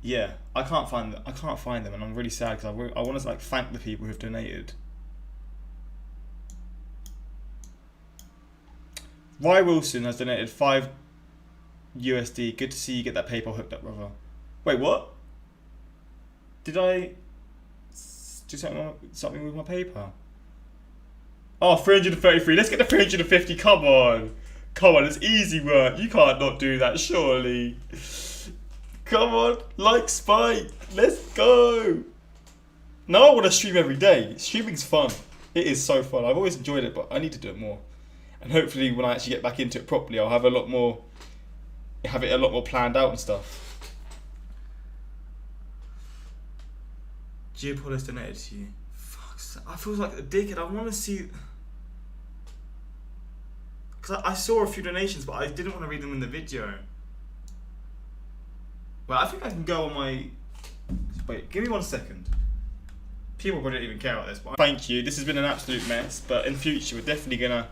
Speaker 1: Yeah, I can't find them, and I'm really sad because I want to like thank the people who've donated. Rye Wilson has donated 5 USD. Good to see you get that PayPal hooked up, brother. Wait, what? Did I do something with my PayPal? Oh, 333. Let's get the 350. Come on. Come on, it's easy work. You can't not do that, surely. Come on, like Spike. Let's go. Now I want to stream every day. Streaming's fun. It is so fun. I've always enjoyed it, but I need to do it more. And hopefully when I actually get back into it properly, I'll have it a lot more planned out and stuff. Geopol has donated to you. Fuck, I feel like a dickhead. I want to see. Because I saw a few donations, but I didn't want to read them in the video. Well, I think I can go on my. Wait, give me 1 second. People probably don't even care about this, but thank you. This has been an absolute mess, but in future we're definitely gonna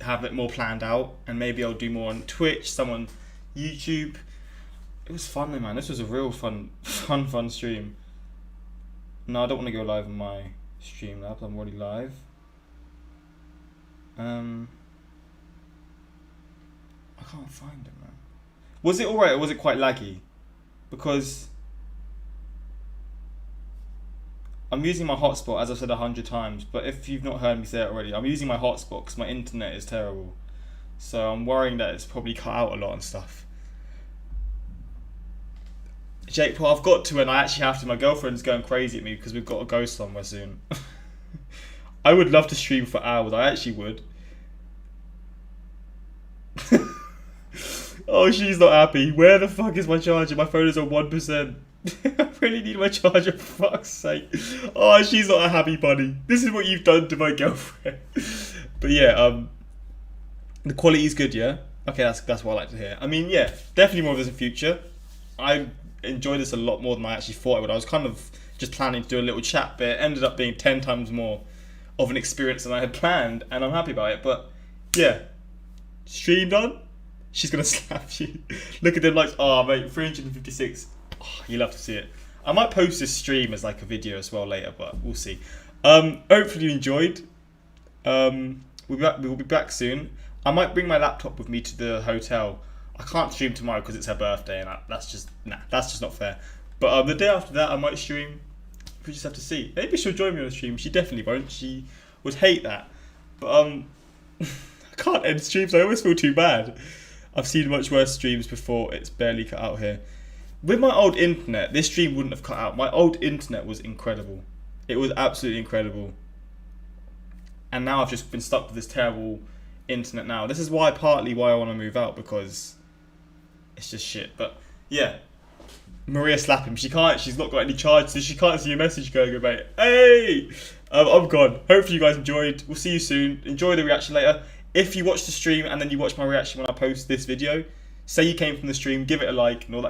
Speaker 1: have it more planned out, and maybe I'll do more on Twitch, some on YouTube. It was fun though, man. This was a real fun stream. No, I don't want to go live on my Streamlabs. I'm already live. I can't find it, man. Was it alright or was it quite laggy? Because I'm using my hotspot, as I've said 100 times, but if you've not heard me say it already, I'm using my hotspot because my internet is terrible. So I'm worrying that it's probably cut out a lot and stuff. Jake Paul, I've got to, and I actually have to. My girlfriend's going crazy at me because we've got to go somewhere soon. I would love to stream for hours, I actually would. Oh, she's not happy. Where the fuck is my charger? My phone is on 1%. I really need my charger, for fuck's sake. Oh, she's not a happy bunny. This is what you've done to my girlfriend. But yeah, the quality is good, yeah? Okay, that's what I like to hear. I mean, yeah, definitely more of this in future. I enjoyed this a lot more than I actually thought I would. I was kind of just planning to do a little chat, but it ended up being 10 times more of an experience than I had planned, and I'm happy about it. But yeah, stream done. She's gonna slap you. Look at them likes. Oh mate, 356. Oh, you love to see it. I might post this stream as like a video as well later, but we'll see. Hopefully you enjoyed. We'll be back soon. I might bring my laptop with me to the hotel. I can't stream tomorrow because it's her birthday, and that's just not fair. But the day after that, I might stream. We just have to see. Maybe she'll join me on the stream. She definitely won't. She would hate that. But I can't end streams. I always feel too bad. I've seen much worse streams before. It's barely cut out here. With my old internet, this stream wouldn't have cut out. My old internet was incredible. It was absolutely incredible. And now I've just been stuck with this terrible internet now. This is partly why I want to move out, because it's just shit. But yeah, Maria slap him. She's not got any charge, so she can't see your message going about, hey! I'm gone. Hopefully you guys enjoyed. We'll see you soon. Enjoy the reaction later. If you watch the stream and then you watch my reaction when I post this video, say you came from the stream, give it a like and all that.